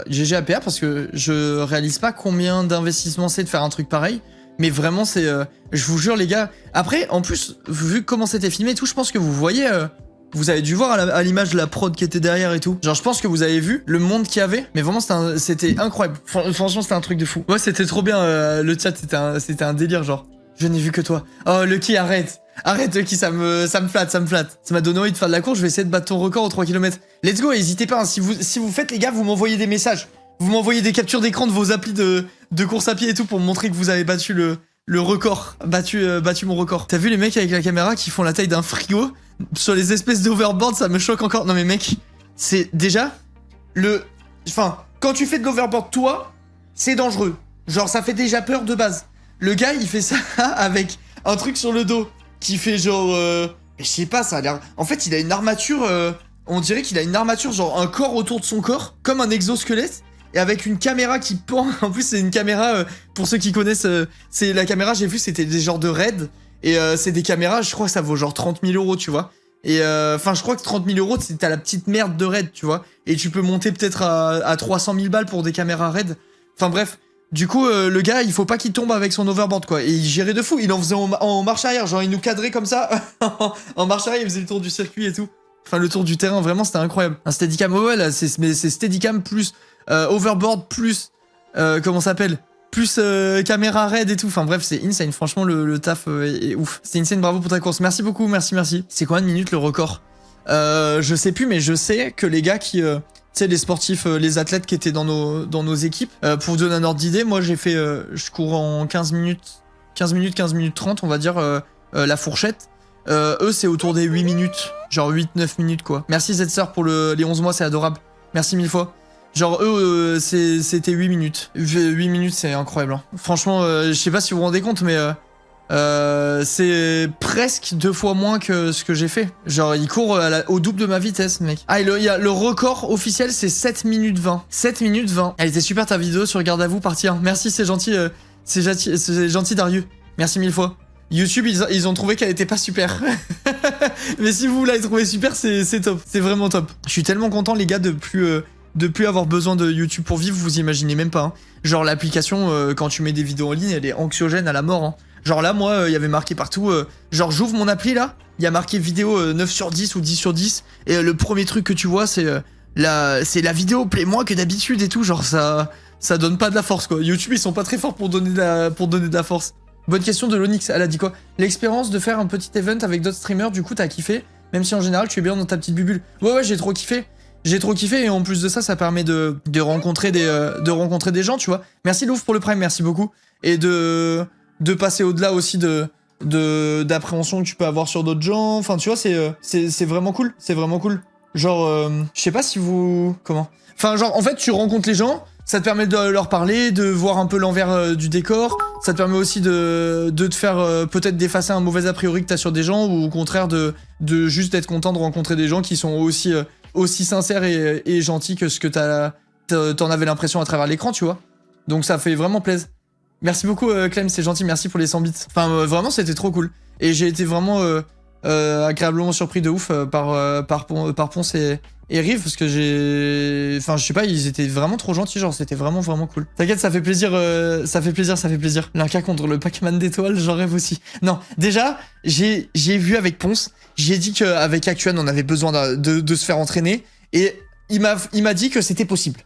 GG à PA parce que je réalise pas combien d'investissement c'est de faire un truc pareil. Mais vraiment, c'est... je vous jure, les gars. Après, en plus, vu comment c'était filmé et tout, je pense que vous voyez... vous avez dû voir à l'image de la prod qui était derrière et tout. Genre, je pense que vous avez vu le monde qu'il y avait. Mais vraiment, c'était incroyable. Franchement, c'était un truc de fou. Ouais, c'était trop bien. Le chat, c'était un délire, genre. Je n'ai vu que toi. Oh, Lucky, arrête. Arrête, Lucky, ça me flatte, Ça m'a donné envie de faire de la course. Je vais essayer de battre ton record aux 3 km. Let's go, n'hésitez pas. Hein. Si vous faites, les gars, vous m'envoyez des messages. Vous m'envoyez des captures d'écran de vos applis de course à pied et tout pour me montrer que vous avez battu le record. Battu mon record. T'as vu les mecs avec la caméra qui font la taille d'un frigo sur les espèces d'overboard, ça me choque encore. Non mais mec, c'est déjà enfin, quand tu fais de l'overboard, toi, c'est dangereux. Genre, ça fait déjà peur de base. Le gars, il fait ça avec un truc sur le dos qui fait genre... je sais pas, ça a l'air... En fait, il a une armature... on dirait qu'il a une armature, genre un corps autour de son corps, comme un exosquelette, et avec une caméra qui pend. En plus, c'est une caméra, pour ceux qui connaissent, c'est la caméra, j'ai vu, c'était des genres de RAID. Et c'est des caméras, je crois que ça vaut genre 30 000 €, tu vois. Et enfin, je crois que 30 000 €, t'as la petite merde de RAID, tu vois. Et tu peux monter peut-être à 300 000 balles pour des caméras RAID. Enfin bref, du coup, le gars, il faut pas qu'il tombe avec son overboard, quoi. Et il gérait de fou, il en faisait en marche arrière, genre il nous cadrait comme ça. En marche arrière, il faisait le tour du circuit et tout. Enfin, le tour du terrain, vraiment, c'était incroyable. Un Steadicam, ouais, là, c'est Steadicam plus overboard plus... comment ça s'appelle ? Plus caméra raid et tout. Enfin bref, c'est insane. Franchement, le taf est ouf. C'est insane, bravo pour ta course. Merci beaucoup, merci. C'est quoi une minute le record? Je sais plus, mais je sais que les gars qui... tu sais, les sportifs, les athlètes qui étaient dans nos équipes, pour vous donner un ordre d'idée, moi j'ai fait... je cours en 15 minutes 30, on va dire, la fourchette. Eux, c'est autour des 8 minutes. Genre 8-9 minutes, quoi. Merci Zsir pour les 11 mois, c'est adorable. Merci 1000 fois. Genre eux, c'était 8 minutes. 8 minutes, c'est incroyable. Hein. Franchement, je sais pas si vous vous rendez compte, mais C'est presque 2 fois moins que ce que j'ai fait. Genre, il court au double de ma vitesse, mec. Ah, le record officiel, c'est 7 minutes 20. 7 minutes 20. Elle était super ta vidéo sur Garde à vous, partie 1. Merci, c'est gentil, c'est gentil, Darius. Merci 1000 fois. YouTube, ils ont trouvé qu'elle était pas super. Mais si vous l'avez trouvé super, c'est top. C'est vraiment top. Je suis tellement content, les gars, de plus avoir besoin de YouTube pour vivre, vous imaginez même pas. Hein. Genre, l'application, quand tu mets des vidéos en ligne, elle est anxiogène à la mort. Hein. Genre là, moi, il y avait marqué partout... genre, j'ouvre mon appli, là, il y a marqué vidéo 9 sur 10 ou 10 sur 10, et le premier truc que tu vois, c'est la vidéo plaît moins que d'habitude et tout, genre, ça donne pas de la force, quoi. YouTube, ils sont pas très forts pour donner de la force. Bonne question de l'Onyx, elle a dit quoi? L'expérience de faire un petit event avec d'autres streamers, du coup, t'as kiffé? Même si en général, tu es bien dans ta petite bulle. Ouais, j'ai trop kiffé. J'ai trop kiffé, et en plus de ça, ça permet de rencontrer des gens, tu vois. Merci Louvre pour le prime, merci beaucoup. Et de passer au-delà aussi d'appréhension que tu peux avoir sur d'autres gens. Enfin, tu vois, c'est vraiment cool. C'est vraiment cool. Genre, je sais pas si vous... Comment? Enfin, genre, en fait, tu rencontres les gens, ça te permet de leur parler, de voir un peu l'envers du décor. Ça te permet aussi de te faire peut-être d'effacer un mauvais a priori que t'as sur des gens, ou au contraire de juste être content de rencontrer des gens qui sont aussi sincères et gentils que ce que t'en avais l'impression à travers l'écran, tu vois. Donc ça fait vraiment plaisir. Merci beaucoup Clem, c'est gentil, merci pour les 100 bits. Enfin vraiment c'était trop cool. Et j'ai été vraiment agréablement surpris de ouf par Ponce et Rive, parce que Enfin je sais pas, ils étaient vraiment trop gentils, genre c'était vraiment cool. T'inquiète, ça fait plaisir, ça fait plaisir. L'Inca contre le Pac-Man d'étoiles, j'en rêve aussi. Non, déjà, j'ai vu avec Ponce, j'ai dit qu'avec Actuan on avait besoin de se faire entraîner, et il m'a dit que c'était possible.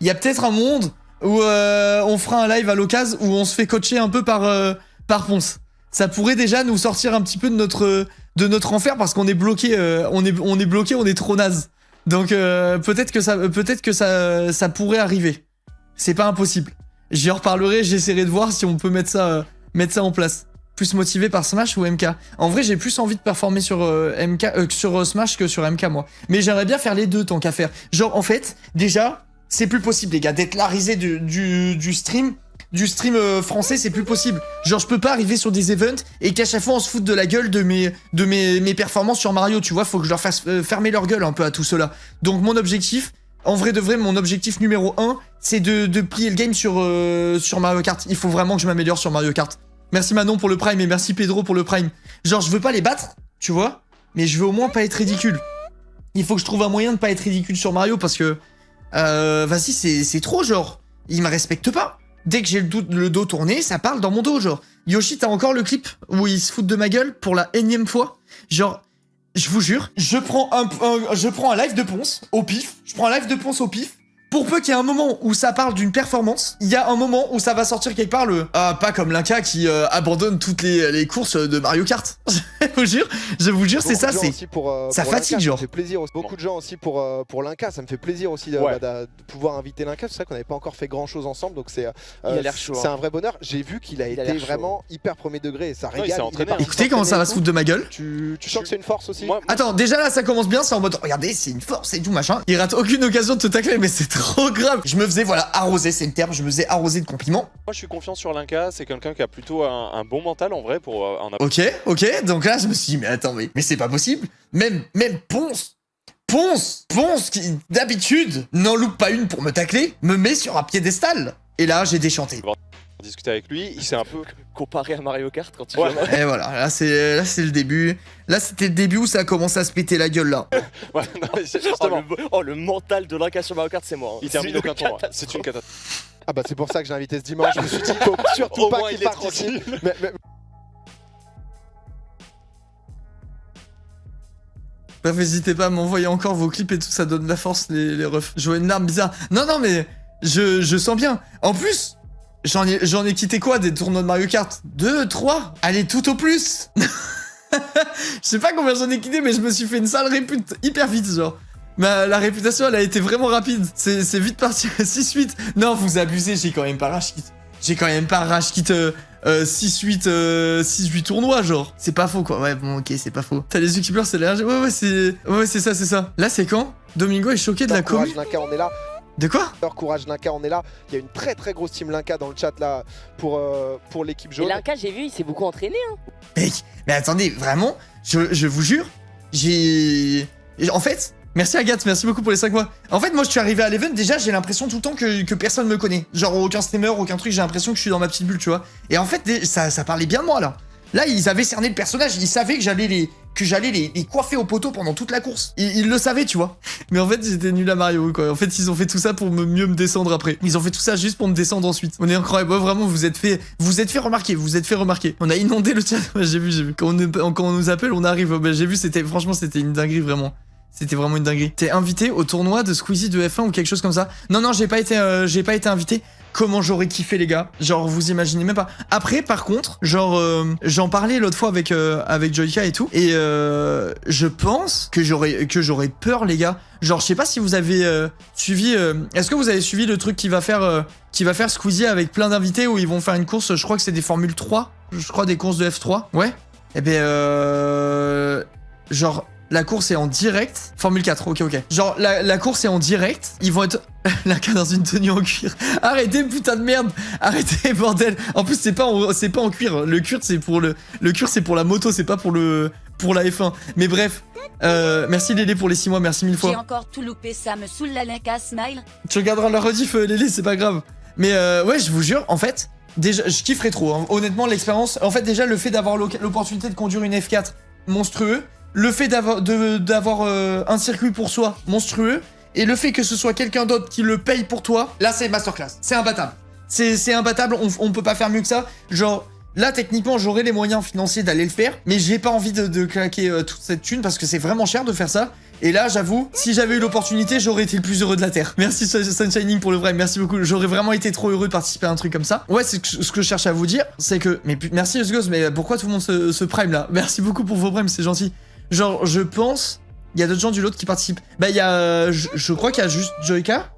Il y a peut-être un monde où on fera un live à l'occasion où on se fait coacher un peu par Ponce. Ça pourrait déjà nous sortir un petit peu de notre enfer, parce qu'on est bloqué, on est trop naze. Donc peut-être que ça pourrait arriver. C'est pas impossible. J'y reparlerai, j'essaierai de voir si on peut mettre ça en place. Plus motivé par Smash ou MK? En vrai, j'ai plus envie de performer sur sur Smash que sur MK, moi. Mais j'aimerais bien faire les deux tant qu'à faire. Genre, en fait, déjà, c'est plus possible, les gars, d'être la risée du stream. Du stream français, c'est plus possible. Genre, je peux pas arriver sur des events et qu'à chaque fois on se foute de la gueule de mes performances sur Mario, tu vois. Faut que je leur fasse fermer leur gueule un peu à tout cela. Donc mon objectif, en vrai de vrai, mon objectif numéro 1, c'est de plier le game sur Mario Kart. Il faut vraiment que je m'améliore sur Mario Kart. Merci Manon pour le prime et merci Pedro pour le prime. Genre, je veux pas les battre, tu vois, mais je veux au moins pas être ridicule. Il faut que je trouve un moyen de pas être ridicule sur Mario, parce que vas-y, c'est trop, genre, il me respecte pas. Dès que j'ai le dos tourné, ça parle dans mon dos, genre. Yoshi, t'as encore le clip où il se fout de ma gueule pour la énième fois? Genre, je vous jure, je prends un live de Ponce au pif. Pour peu qu'il y ait un moment où ça parle d'une performance, il y a un moment où ça va sortir quelque part pas comme l'Inca qui abandonne toutes les courses de Mario Kart. Je vous jure, c'est ça, ça fatigue, genre. Ça me fait plaisir aussi. Beaucoup de gens aussi pour l'Inca, ça me fait plaisir aussi de pouvoir inviter l'Inca. C'est vrai qu'on n'avait pas encore fait grand chose ensemble, donc c'est un vrai bonheur. J'ai vu qu'il a été vraiment hyper premier degré et ça régale. Écoutez comment ça va se foutre de ma gueule. Tu sens que c'est une force aussi? Attends, déjà là ça commence bien, c'est en mode regardez, c'est une force et tout machin. Il rate aucune occasion de te tacler, mais c'est trop grave. Je me faisais, voilà, arroser, c'est le terme, je me faisais arroser de compliments. Moi je suis confiant sur l'Inca, c'est quelqu'un qui a plutôt un bon mental en vrai pour en avoir. Ok, donc là je me suis dit mais attends, mais c'est pas possible. Même Ponce qui d'habitude n'en loupe pas une pour me tacler, me met sur un piédestal. Et là j'ai déchanté. Discuter avec lui, il s'est un peu comparé à Mario Kart quand tu Et voilà, là c'est le début. Là c'était le début où ça a commencé à se péter la gueule là. Ouais, non, justement. le mental de l'Inca sur Mario Kart, c'est moi. Hein. Il termine aucun tournoi. C'est une catastrophe. Ah bah c'est pour ça que j'ai invité ce dimanche. Je me suis dit faut surtout pas qu'il participe. Bref, n'hésitez pas à m'envoyer encore vos clips et tout, ça donne de la force les refs. Je vois une arme bizarre. Non mais je sens bien. En plus, j'en ai quitté quoi des tournois de Mario Kart? 2, 3? Allez, tout au plus. Je sais pas combien j'en ai quitté, mais je me suis fait une sale répute hyper vite, genre. La réputation, elle a été vraiment rapide. C'est vite parti. 6-8. Non, vous abusez, j'ai quand même pas rage quit. 6-8 tournois, genre. C'est pas faux, quoi. Ouais, bon, ok, c'est pas faux. T'as les yeux qui pleurent, c'est l'air. Ouais, c'est ça. Là, c'est quand Domingo est choqué de la com. On est là. De quoi? Courage Linka, on est là. Il y a une très très grosse team Linka dans le chat là pour l'équipe jaune. Et Linka, j'ai vu, il s'est beaucoup entraîné. Hein. Mec, mais attendez, vraiment, je vous jure, en fait, merci Agathe, merci beaucoup pour les 5 mois. En fait, moi je suis arrivé à l'event, déjà j'ai l'impression tout le temps que personne me connaît. Genre aucun streamer, aucun truc, j'ai l'impression que je suis dans ma petite bulle, tu vois. Et en fait, ça parlait bien de moi là. Là, ils avaient cerné le personnage, ils savaient que j'allais les coiffer au poteau pendant toute la course. Ils le savaient, tu vois. Mais en fait, j'étais nul à Mario, quoi. En fait, ils ont fait tout ça pour mieux me descendre après. Ils ont fait tout ça juste pour me descendre ensuite. On est incroyable. Ouais, vraiment, vous êtes fait remarquer. On a inondé le chat. Ouais, j'ai vu. Quand on nous appelle, on arrive. Ouais, j'ai vu, franchement, c'était une dinguerie, vraiment. C'était vraiment une dinguerie. T'es invité au tournoi de Squeezie de F1 ou quelque chose comme ça? Non, j'ai pas été invité. Comment j'aurais kiffé, les gars. Genre, vous imaginez même pas. Après, par contre, genre, j'en parlais l'autre fois avec Joyka et tout. Et je pense que j'aurais peur, les gars. Genre, je sais pas si vous avez suivi... Est-ce que vous avez suivi le truc qui va faire Squeezie avec plein d'invités où ils vont faire une course, je crois que c'est des Formule 3. Je crois des courses de F3. Ouais. Eh ben, genre... La course est en direct. Formule 4, ok. Genre, la course est en direct. Ils vont être... Linka dans une tenue en cuir. Arrêtez, putain de merde. Arrêtez, bordel. En plus, c'est pas en cuir. Le cuir, c'est pour c'est pour la moto, c'est pas pour la F1. Mais bref. Merci Lélé pour les 6 mois, merci 1000 fois. J'ai encore tout loupé, ça me saoule la Linka smile. Tu regarderas la rediff, Lélé, c'est pas grave. Mais ouais, je vous jure, en fait... Déjà, je kifferais trop. Hein. Honnêtement, l'expérience... En fait, déjà, le fait d'avoir l'opportunité de conduire une F4, monstrueux. Le fait d'avoir un circuit pour soi, monstrueux. Et le fait que ce soit quelqu'un d'autre qui le paye pour toi, là c'est masterclass. C'est imbattable. C'est imbattable, on peut pas faire mieux que ça. Genre, là techniquement j'aurais les moyens financiers d'aller le faire. Mais j'ai pas envie de claquer toute cette thune parce que c'est vraiment cher de faire ça. Et là j'avoue, si j'avais eu l'opportunité, j'aurais été le plus heureux de la Terre. Merci Sunshining pour le vrai, merci beaucoup. J'aurais vraiment été trop heureux de participer à un truc comme ça. Ouais, c'est ce que je cherche à vous dire, c'est que... Mais merci Usgos, mais pourquoi tout le monde se prime là? Merci beaucoup pour vos primes, c'est gentil. Genre, je pense... Il y a d'autres gens du lot qui participent. Bah, il y a... Je crois qu'il y a juste Joyka.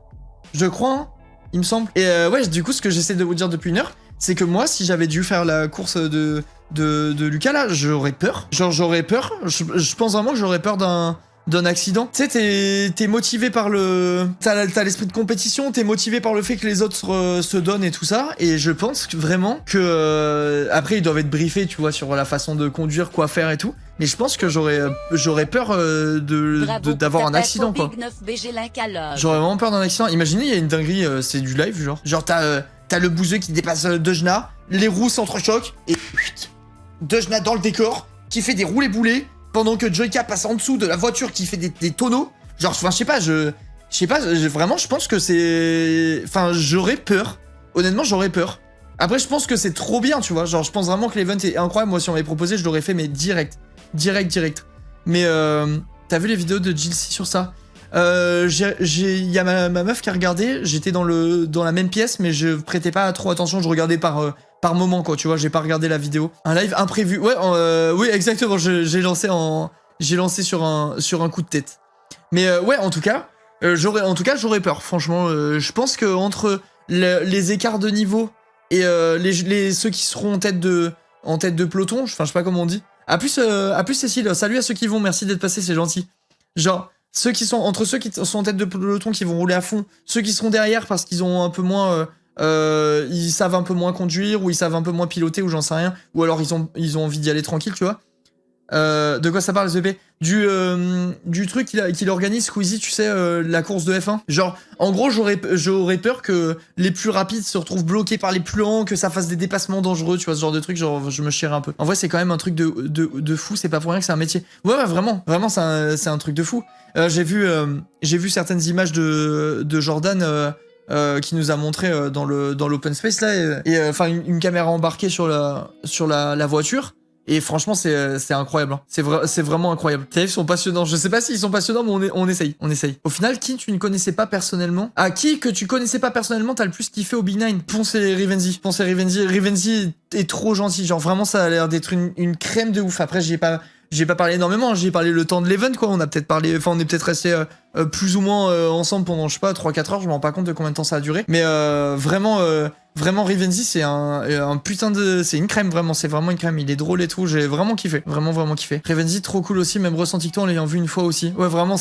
Je crois, hein, il me semble. Et ouais, du coup, ce que j'essaie de vous dire depuis une heure, c'est que moi, si j'avais dû faire la course de Lucas, là, j'aurais peur. Genre, j'aurais peur. Je pense vraiment que j'aurais peur d'un accident. Tu sais, t'es motivé par le... T'as l'esprit de compétition, t'es motivé par le fait que les autres se donnent et tout ça. Et je pense vraiment que... après, ils doivent être briefés, tu vois, sur la façon de conduire, quoi faire et tout. Mais je pense que j'aurais peur d'avoir un accident, quoi. J'aurais vraiment peur d'un accident. Imaginez, il y a une dinguerie, c'est du live, genre. Genre, t'as le bouseux qui dépasse Dejna, les roues s'entrechoquent, et... Dejna dans le décor, qui fait des roulés-boulés, pendant que Joyka passe en dessous de la voiture qui fait des tonneaux. Genre, enfin, je sais pas, vraiment, je pense que c'est... Enfin, j'aurais peur. Honnêtement, j'aurais peur. Après, je pense que c'est trop bien, tu vois. Genre, je pense vraiment que l'event est incroyable. Moi, si on m'avait proposé, je l'aurais fait, mais direct. Mais t'as vu les vidéos de Jilcy sur ça? Il y a ma meuf qui a regardé. J'étais dans la même pièce, mais je prêtais pas trop attention. Je regardais par moment, quoi, tu vois. J'ai pas regardé la vidéo. Un live imprévu. Ouais, oui, exactement. J'ai lancé sur un coup de tête. Mais ouais, en tout cas, j'aurais peur. Franchement, je pense que entre les écarts de niveau et ceux qui seront en tête de peloton, enfin, je sais pas comment on dit. A plus Cécile, salut à ceux qui vont, merci d'être passés, c'est gentil. Genre, ceux qui sont en tête de peloton qui vont rouler à fond, ceux qui seront derrière parce qu'ils ont un peu moins... ils savent un peu moins conduire, ou ils savent un peu moins piloter, ou j'en sais rien, ou alors ils ont envie d'y aller tranquille, tu vois. De quoi ça parle, ZP? Du truc qu'il organise, Squeezie, tu sais, la course de F1. Genre, en gros, j'aurais peur que les plus rapides se retrouvent bloqués par les plus lents, que ça fasse des dépassements dangereux, tu vois, ce genre de truc, genre, je me chierais un peu. En vrai, c'est quand même un truc de fou, c'est pas pour rien que c'est un métier. Ouais, vraiment, c'est un truc de fou. J'ai vu certaines images de Jordan, qui nous a montré dans l'open space, là, et enfin, une caméra embarquée sur la voiture. Et franchement, c'est incroyable. Hein. C'est vraiment incroyable. Les lives sont passionnants. Je sais pas s'ils sont passionnants, mais on essaye. Au final, qui tu ne connaissais pas personnellement? À qui que tu connaissais pas personnellement, t'as le plus kiffé au Big Nine? Ponce et Rivenzi. Rivenzi est trop gentil. Genre, vraiment, ça a l'air d'être une crème de ouf. Après, j'ai pas parlé énormément, j'ai parlé le temps de l'event, quoi. On est peut-être resté plus ou moins ensemble pendant, je sais pas, 3-4 heures, je me rends pas compte de combien de temps ça a duré. Mais vraiment, Rivenzi, c'est un putain de... C'est une crème, vraiment, c'est vraiment une crème. Il est drôle et tout, j'ai vraiment kiffé. Vraiment kiffé. Rivenzi, trop cool aussi, même ressenti que toi en l'ayant vu une fois aussi. Ouais, vraiment,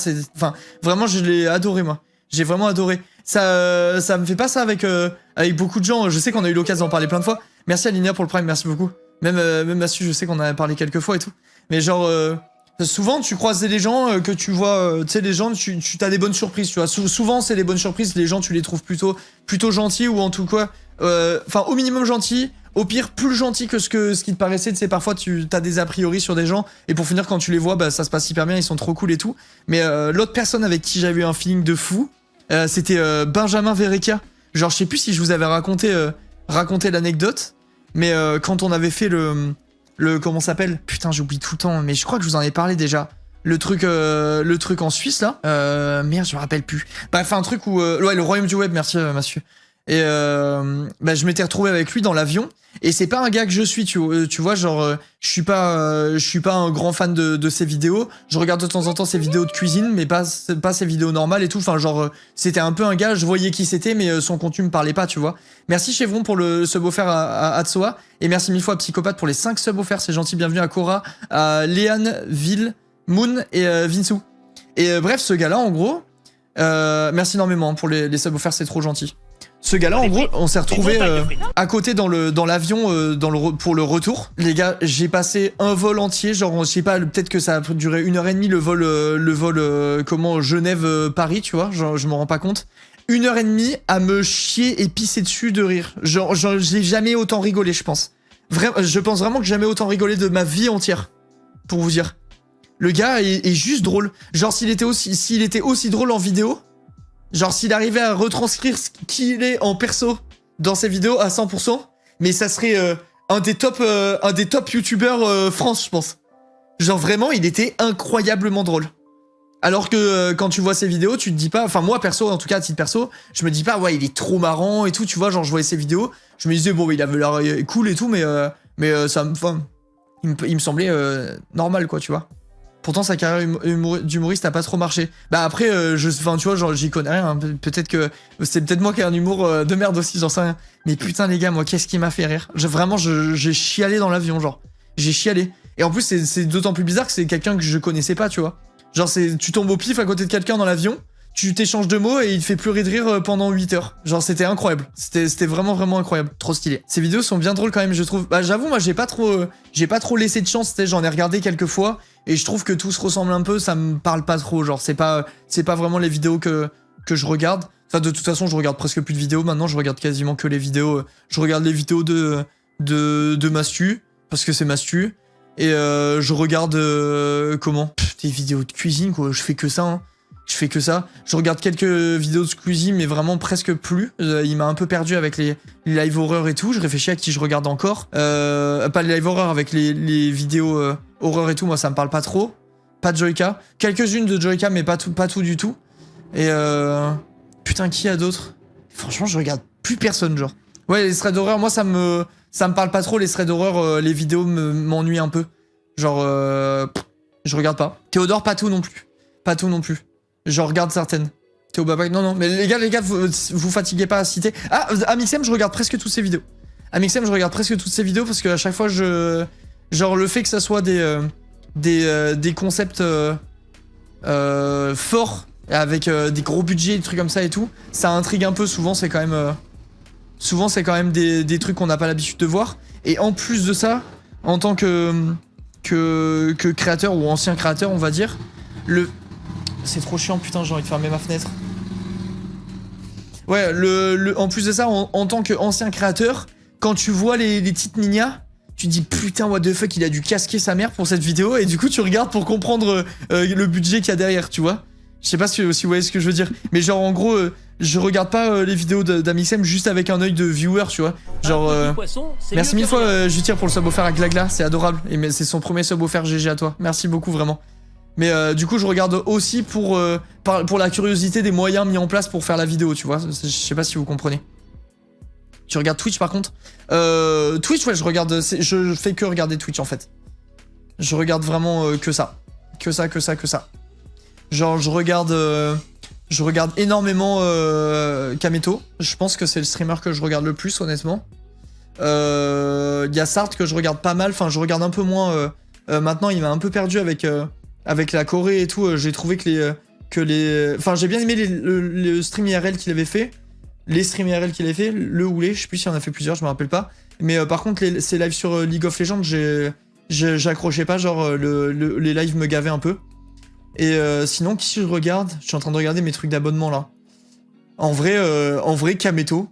vraiment, je l'ai adoré, moi. J'ai vraiment adoré. ça me fait pas ça avec beaucoup de gens. Je sais qu'on a eu l'occasion d'en parler plein de fois. Merci Alinia pour le prime, merci beaucoup. Même Massu, je sais qu'on en a parlé quelques fois et tout. Mais genre, souvent tu croises des gens que tu vois, tu sais, les gens, tu as des bonnes surprises, tu vois. Souvent c'est des bonnes surprises, les gens tu les trouves plutôt gentils ou en tout cas, enfin au minimum gentils. Au pire, plus gentil que ce qui te paraissait, tu sais, parfois tu as des a priori sur des gens, et pour finir, quand tu les vois, bah ça se passe hyper bien, ils sont trop cool et tout. Mais l'autre personne avec qui j'avais eu un feeling de fou, c'était Benjamin Verrecka. Genre, je sais plus si je vous avais raconté l'anecdote, mais quand on avait fait le comment ça s'appelle? Putain, j'oublie tout le temps, mais je crois que je vous en ai parlé déjà. Le truc en Suisse, là. Merde, je me rappelle plus. Bref, un truc où... ouais, le royaume du web, merci, monsieur. Et bah, je m'étais retrouvé avec lui dans l'avion. Et c'est pas un gars que je suis, tu vois, genre, je suis pas un grand fan de ses vidéos. Je regarde de temps en temps ses vidéos de cuisine, mais pas ses vidéos normales et tout. Enfin, genre, c'était un peu un gars, je voyais qui c'était, mais son contenu me parlait pas, tu vois. Merci Chevron pour le sub offert à Atsoa. Et merci mille fois à Psychopathe pour les 5 subs offerts, c'est gentil. Bienvenue à Cora, à Léane, Ville, Moon et Vinsou. Et bref, ce gars-là, en gros, merci énormément pour les subs offerts, c'est trop gentil. Ce gars-là, en gros, on s'est retrouvé à côté dans l'avion pour le retour. Les gars, j'ai passé un vol entier, genre, je sais pas, peut-être que ça a duré 1h30 le vol Genève-Paris, tu vois, genre, je m'en rends pas compte. 1h30 à me chier et pisser dessus de rire. Genre j'ai jamais autant rigolé, je pense. Je pense vraiment que j'ai jamais autant rigolé de ma vie entière, pour vous dire. Le gars est juste drôle. Genre, s'il était aussi drôle en vidéo... Genre, s'il arrivait à retranscrire ce qu'il est en perso dans ses vidéos à 100%, mais ça serait un des top youtubeurs France, je pense. Genre, vraiment, il était incroyablement drôle. Alors que quand tu vois ses vidéos, tu te dis pas... Enfin, moi, perso, en tout cas, à titre perso, je me dis pas, ouais, il est trop marrant et tout, tu vois, genre, je voyais ses vidéos, je me disais, bon, il avait l'air cool et tout, mais ça me... Enfin, il me semblait normal, quoi, tu vois. Pourtant, sa carrière d'humoriste a pas trop marché. Bah après, enfin, tu vois, genre, j'y connais rien. Hein. Peut-être que c'est peut-être moi qui ai un humour de merde aussi, j'en sais rien. Mais putain, les gars, moi, qu'est-ce qui m'a fait rire? Vraiment, j'ai chialé dans l'avion, genre. J'ai chialé. Et en plus, c'est d'autant plus bizarre que c'est quelqu'un que je connaissais pas, tu vois. Genre, tu tombes au pif à côté de quelqu'un dans l'avion, tu t'échanges de mots et il te fait pleurer de rire pendant 8 heures. Genre, c'était incroyable. C'était vraiment, vraiment incroyable. Trop stylé. Ces vidéos sont bien drôles quand même, je trouve. Bah, j'avoue, moi, j'ai pas trop laissé de chance, tu sais, j'en ai regardé quelques fois. Et je trouve que tout se ressemble un peu, ça me parle pas trop, genre c'est pas vraiment les vidéos que je regarde. Enfin, de toute façon, je regarde presque plus de vidéos maintenant, je regarde quasiment que les vidéos. Je regarde les vidéos de Mastu, parce que c'est Mastu. Et je regarde des vidéos de cuisine, quoi. Je fais que ça, hein. Je fais que ça. Je regarde quelques vidéos de cuisine, mais vraiment presque plus. Il m'a un peu perdu avec les live horreur et tout. Je réfléchis à qui je regarde encore. Pas les live horreur, avec les vidéos horreur et tout. Moi, ça me parle pas trop. Pas de Joyka. Quelques-unes de Joyka, mais pas tout du tout. Et putain, qui y a d'autres? Franchement, je regarde plus personne, genre. Ouais, les threads d'horreur, moi, ça me parle pas trop. Les threads d'horreur, les vidéos m'ennuient un peu. Genre, je regarde pas. Théodore, pas tout non plus. Pas tout non plus. Je regarde certaines. Théo Babac, non, mais les gars, vous fatiguez pas à citer. Ah, Amixem, je regarde presque toutes ces vidéos. Amixem, je regarde presque toutes ces vidéos parce qu'à chaque fois, genre, le fait que ça soit des concepts forts, avec des gros budgets, des trucs comme ça et tout, ça intrigue un peu. Souvent, c'est quand même des trucs qu'on n'a pas l'habitude de voir. Et en plus de ça, en tant que créateur ou ancien créateur, on va dire, c'est trop chiant, putain, j'ai envie de fermer ma fenêtre. Ouais, en plus de ça, en tant qu'ancien créateur, quand tu vois les petites Ninia, tu te dis putain, what the fuck, il a dû casquer sa mère pour cette vidéo, et du coup, tu regardes pour comprendre le budget qu'il y a derrière, tu vois. Je sais pas si vous voyez ce que je veux dire, mais genre, en gros, je regarde pas les vidéos d'Amixem juste avec un œil de viewer, tu vois. Genre, merci mille fois, je tire pour le sub offert à Glagla, c'est adorable, et c'est son premier sub offert, GG à toi. Merci beaucoup, vraiment. Mais du coup, je regarde aussi pour la curiosité des moyens mis en place pour faire la vidéo, tu vois. Je sais pas si vous comprenez. Tu regardes Twitch, par contre? Twitch, ouais, je fais que regarder Twitch, en fait. Je regarde vraiment que ça. Que ça. Genre, je regarde énormément Kameto. Je pense que c'est le streamer que je regarde le plus, honnêtement. Y a Sart que je regarde pas mal. Enfin, je regarde un peu moins. Maintenant, il m'a un peu perdu avec la Corée et tout. J'ai trouvé que les... Enfin, j'ai bien aimé le stream IRL qu'il avait fait. Les streams IRL qu'il avait fait, le ou les, je sais plus s'il en a fait plusieurs, je me rappelle pas. Mais par contre, ces lives sur League of Legends, j'accrochais pas, genre les lives me gavaient un peu. Et sinon, qui je regarde? Je suis en train de regarder mes trucs d'abonnement là. En vrai, Kameto.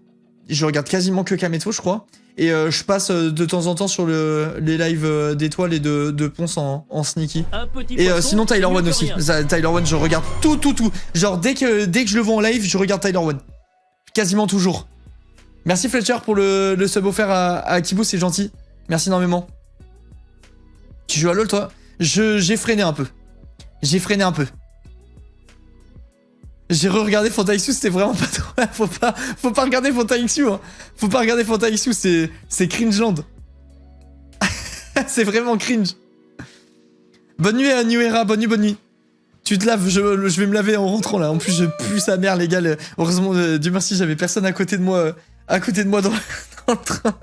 Je regarde quasiment que Kameto, je crois. Et je passe de temps en temps sur les lives d'étoiles et de Ponce en sneaky. Et sinon Tyler One aussi. Tyler One, je regarde tout. Genre dès que je le vois en live, je regarde Tyler One. Quasiment toujours. Merci Fletcher pour le sub offert à Kibo, c'est gentil. Merci énormément. Tu joues à LoL toi? J'ai freiné un peu. J'ai re-regardé Fantaixu, c'était vraiment pas trop... Faut pas regarder Fantaixu, hein. Faut pas regarder Fantaixu, c'est cringeland. C'est vraiment cringe. Bonne nuit à New Era, bonne nuit. Tu te laves, je vais me laver en rentrant là. En plus, je pue sa mère, les gars. Heureusement, Dieu merci, j'avais personne à côté de moi dans le train.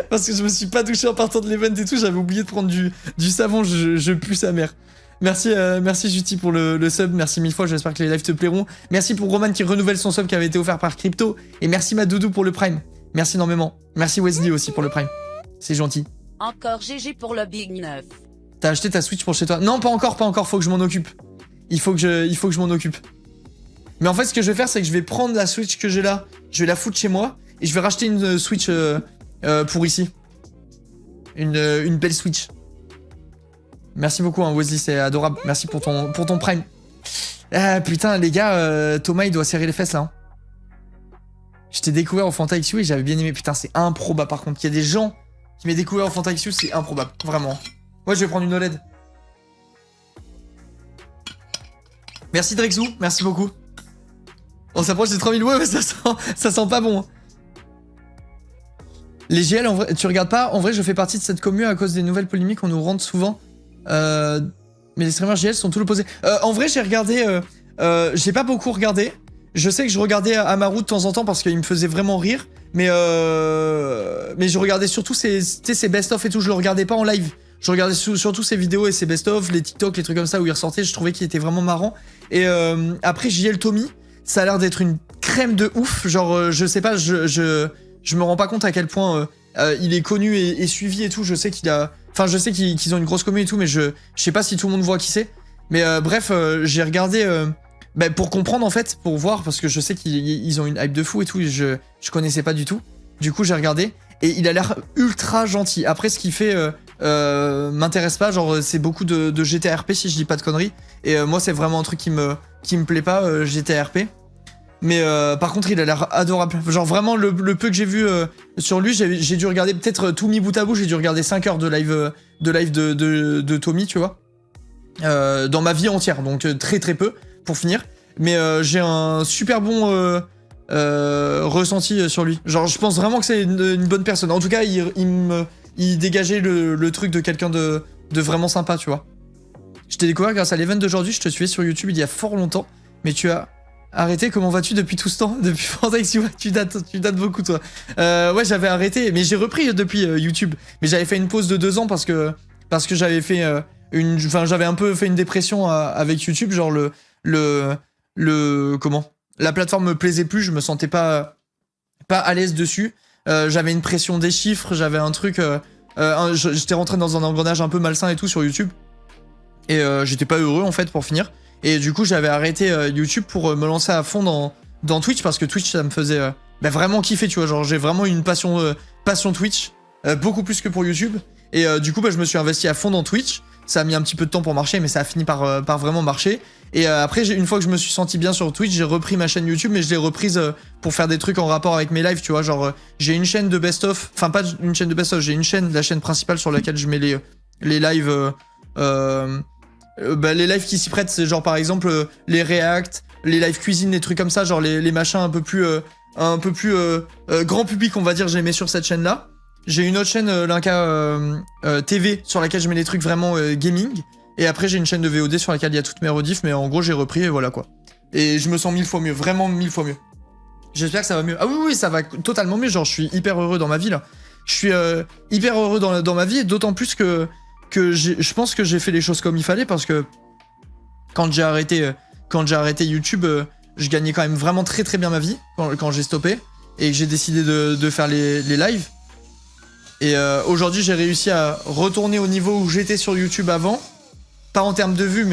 Parce que je me suis pas douché en partant de l'event et tout, j'avais oublié de prendre du savon, je pue sa mère. Merci Juti pour le sub, merci 1000 fois, j'espère que les lives te plairont. Merci pour Roman qui renouvelle son sub qui avait été offert par Crypto. Et merci Madoudou pour le prime. Merci énormément. Merci Wesley aussi pour le prime. C'est gentil. Encore GG pour le Big 9. T'as acheté ta Switch pour chez toi? Non, pas encore, faut que je m'en occupe. Il faut que je m'en occupe. Mais en fait, ce que je vais faire, c'est que je vais prendre la Switch que j'ai là, je vais la foutre chez moi, et je vais racheter une Switch pour ici. Une belle Switch. Merci beaucoup, hein, Wesley, c'est adorable. Merci pour ton prime. Ah putain, les gars, Thomas, il doit serrer les fesses là. Hein. Je t'ai découvert au Fanta XU et j'avais bien aimé. Putain, c'est improbable par contre. Il y a des gens qui m'ont découvert au Fanta XU, c'est improbable. Vraiment. Ouais, je vais prendre une OLED. Merci Drexou, merci beaucoup. On s'approche des 3000. Ouais, mais ça sent pas bon. Hein. Les GL, en vrai, tu regardes pas? En vrai, je fais partie de cette commune à cause des nouvelles polémiques qu'on nous rentre souvent. Mais les streamers GL sont tout l'opposé. En vrai, j'ai regardé... j'ai pas beaucoup regardé. Je sais que je regardais Amaru de temps en temps parce qu'il me faisait vraiment rire. Mais je regardais surtout ses best-of et tout. Je le regardais pas en live. Je regardais surtout ses vidéos et ses best-of, les TikTok, les trucs comme ça où il ressortait. Je trouvais qu'il était vraiment marrant. Et après, JL Tommy, ça a l'air d'être une crème de ouf. Genre, je sais pas, je me rends pas compte à quel point il est connu et suivi et tout. Je sais qu'il a... Enfin, je sais qu'ils ont une grosse commune et tout, mais je sais pas si tout le monde voit qui c'est. Mais bref, j'ai regardé pour comprendre en fait, pour voir, parce que je sais qu'ils ont une hype de fou et tout, et je connaissais pas du tout. Du coup, j'ai regardé, et il a l'air ultra gentil. Après, ce qu'il fait m'intéresse pas, genre c'est beaucoup de GTRP si je dis pas de conneries. Et moi, c'est vraiment un truc qui me plaît pas, GTRP. Mais par contre, il a l'air adorable. Genre vraiment, le peu que j'ai vu sur lui, j'ai dû regarder peut-être tout mis bout à bout, j'ai dû regarder 5 heures de live de Tommy, tu vois. Dans ma vie entière, donc très peu, pour finir. Mais j'ai un super bon ressenti sur lui. Genre, je pense vraiment que c'est une bonne personne. En tout cas, il dégageait le truc de quelqu'un de vraiment sympa, tu vois. Je t'ai découvert grâce à l'event d'aujourd'hui, je te suivais sur YouTube il y a fort longtemps, mais tu as... Arrêté, comment vas-tu depuis tout ce temps? Depuis Fantex, tu dates beaucoup toi. Ouais, j'avais arrêté, mais j'ai repris depuis YouTube. Mais j'avais fait une pause de 2 ans parce que j'avais fait j'avais un peu fait une dépression avec YouTube, genre la plateforme me plaisait plus, je me sentais pas à l'aise dessus. J'avais une pression des chiffres, j'avais un truc, j'étais rentré dans un engrenage un peu malsain et tout sur YouTube. Et j'étais pas heureux en fait pour finir. Et du coup, j'avais arrêté YouTube pour me lancer à fond dans Twitch parce que Twitch, ça me faisait vraiment kiffer, tu vois. Genre, j'ai vraiment une passion Twitch, beaucoup plus que pour YouTube. Et du coup, je me suis investi à fond dans Twitch. Ça a mis un petit peu de temps pour marcher, mais ça a fini par vraiment marcher. Et après, une fois que je me suis senti bien sur Twitch, j'ai repris ma chaîne YouTube, mais je l'ai reprise pour faire des trucs en rapport avec mes lives, tu vois. Genre, j'ai une chaîne de best-of, enfin, pas une chaîne de best-of, j'ai une chaîne, la chaîne principale sur laquelle je mets les lives. Les lives qui s'y prêtent, c'est genre par exemple les reacts, les lives cuisine, des trucs comme ça, genre les machins un peu plus grand public, on va dire, j'ai mis sur cette chaîne là. J'ai une autre chaîne, Linka TV, sur laquelle je mets des trucs vraiment gaming. Et après j'ai une chaîne de VOD sur laquelle il y a toutes mes rediffs, mais en gros j'ai repris et voilà quoi. Et je me sens 1000 fois mieux, vraiment 1000 fois mieux. J'espère que ça va mieux. Ah oui, ça va totalement mieux, genre je suis hyper heureux dans ma vie là. Je suis hyper heureux dans ma vie, et d'autant plus que je pense que j'ai fait les choses comme il fallait, parce que quand j'ai arrêté quand j'ai arrêté YouTube, je gagnais quand même vraiment très très bien ma vie quand j'ai stoppé et que j'ai décidé de faire les lives. Et aujourd'hui, j'ai réussi à retourner au niveau où j'étais sur YouTube avant. Pas en termes de vues,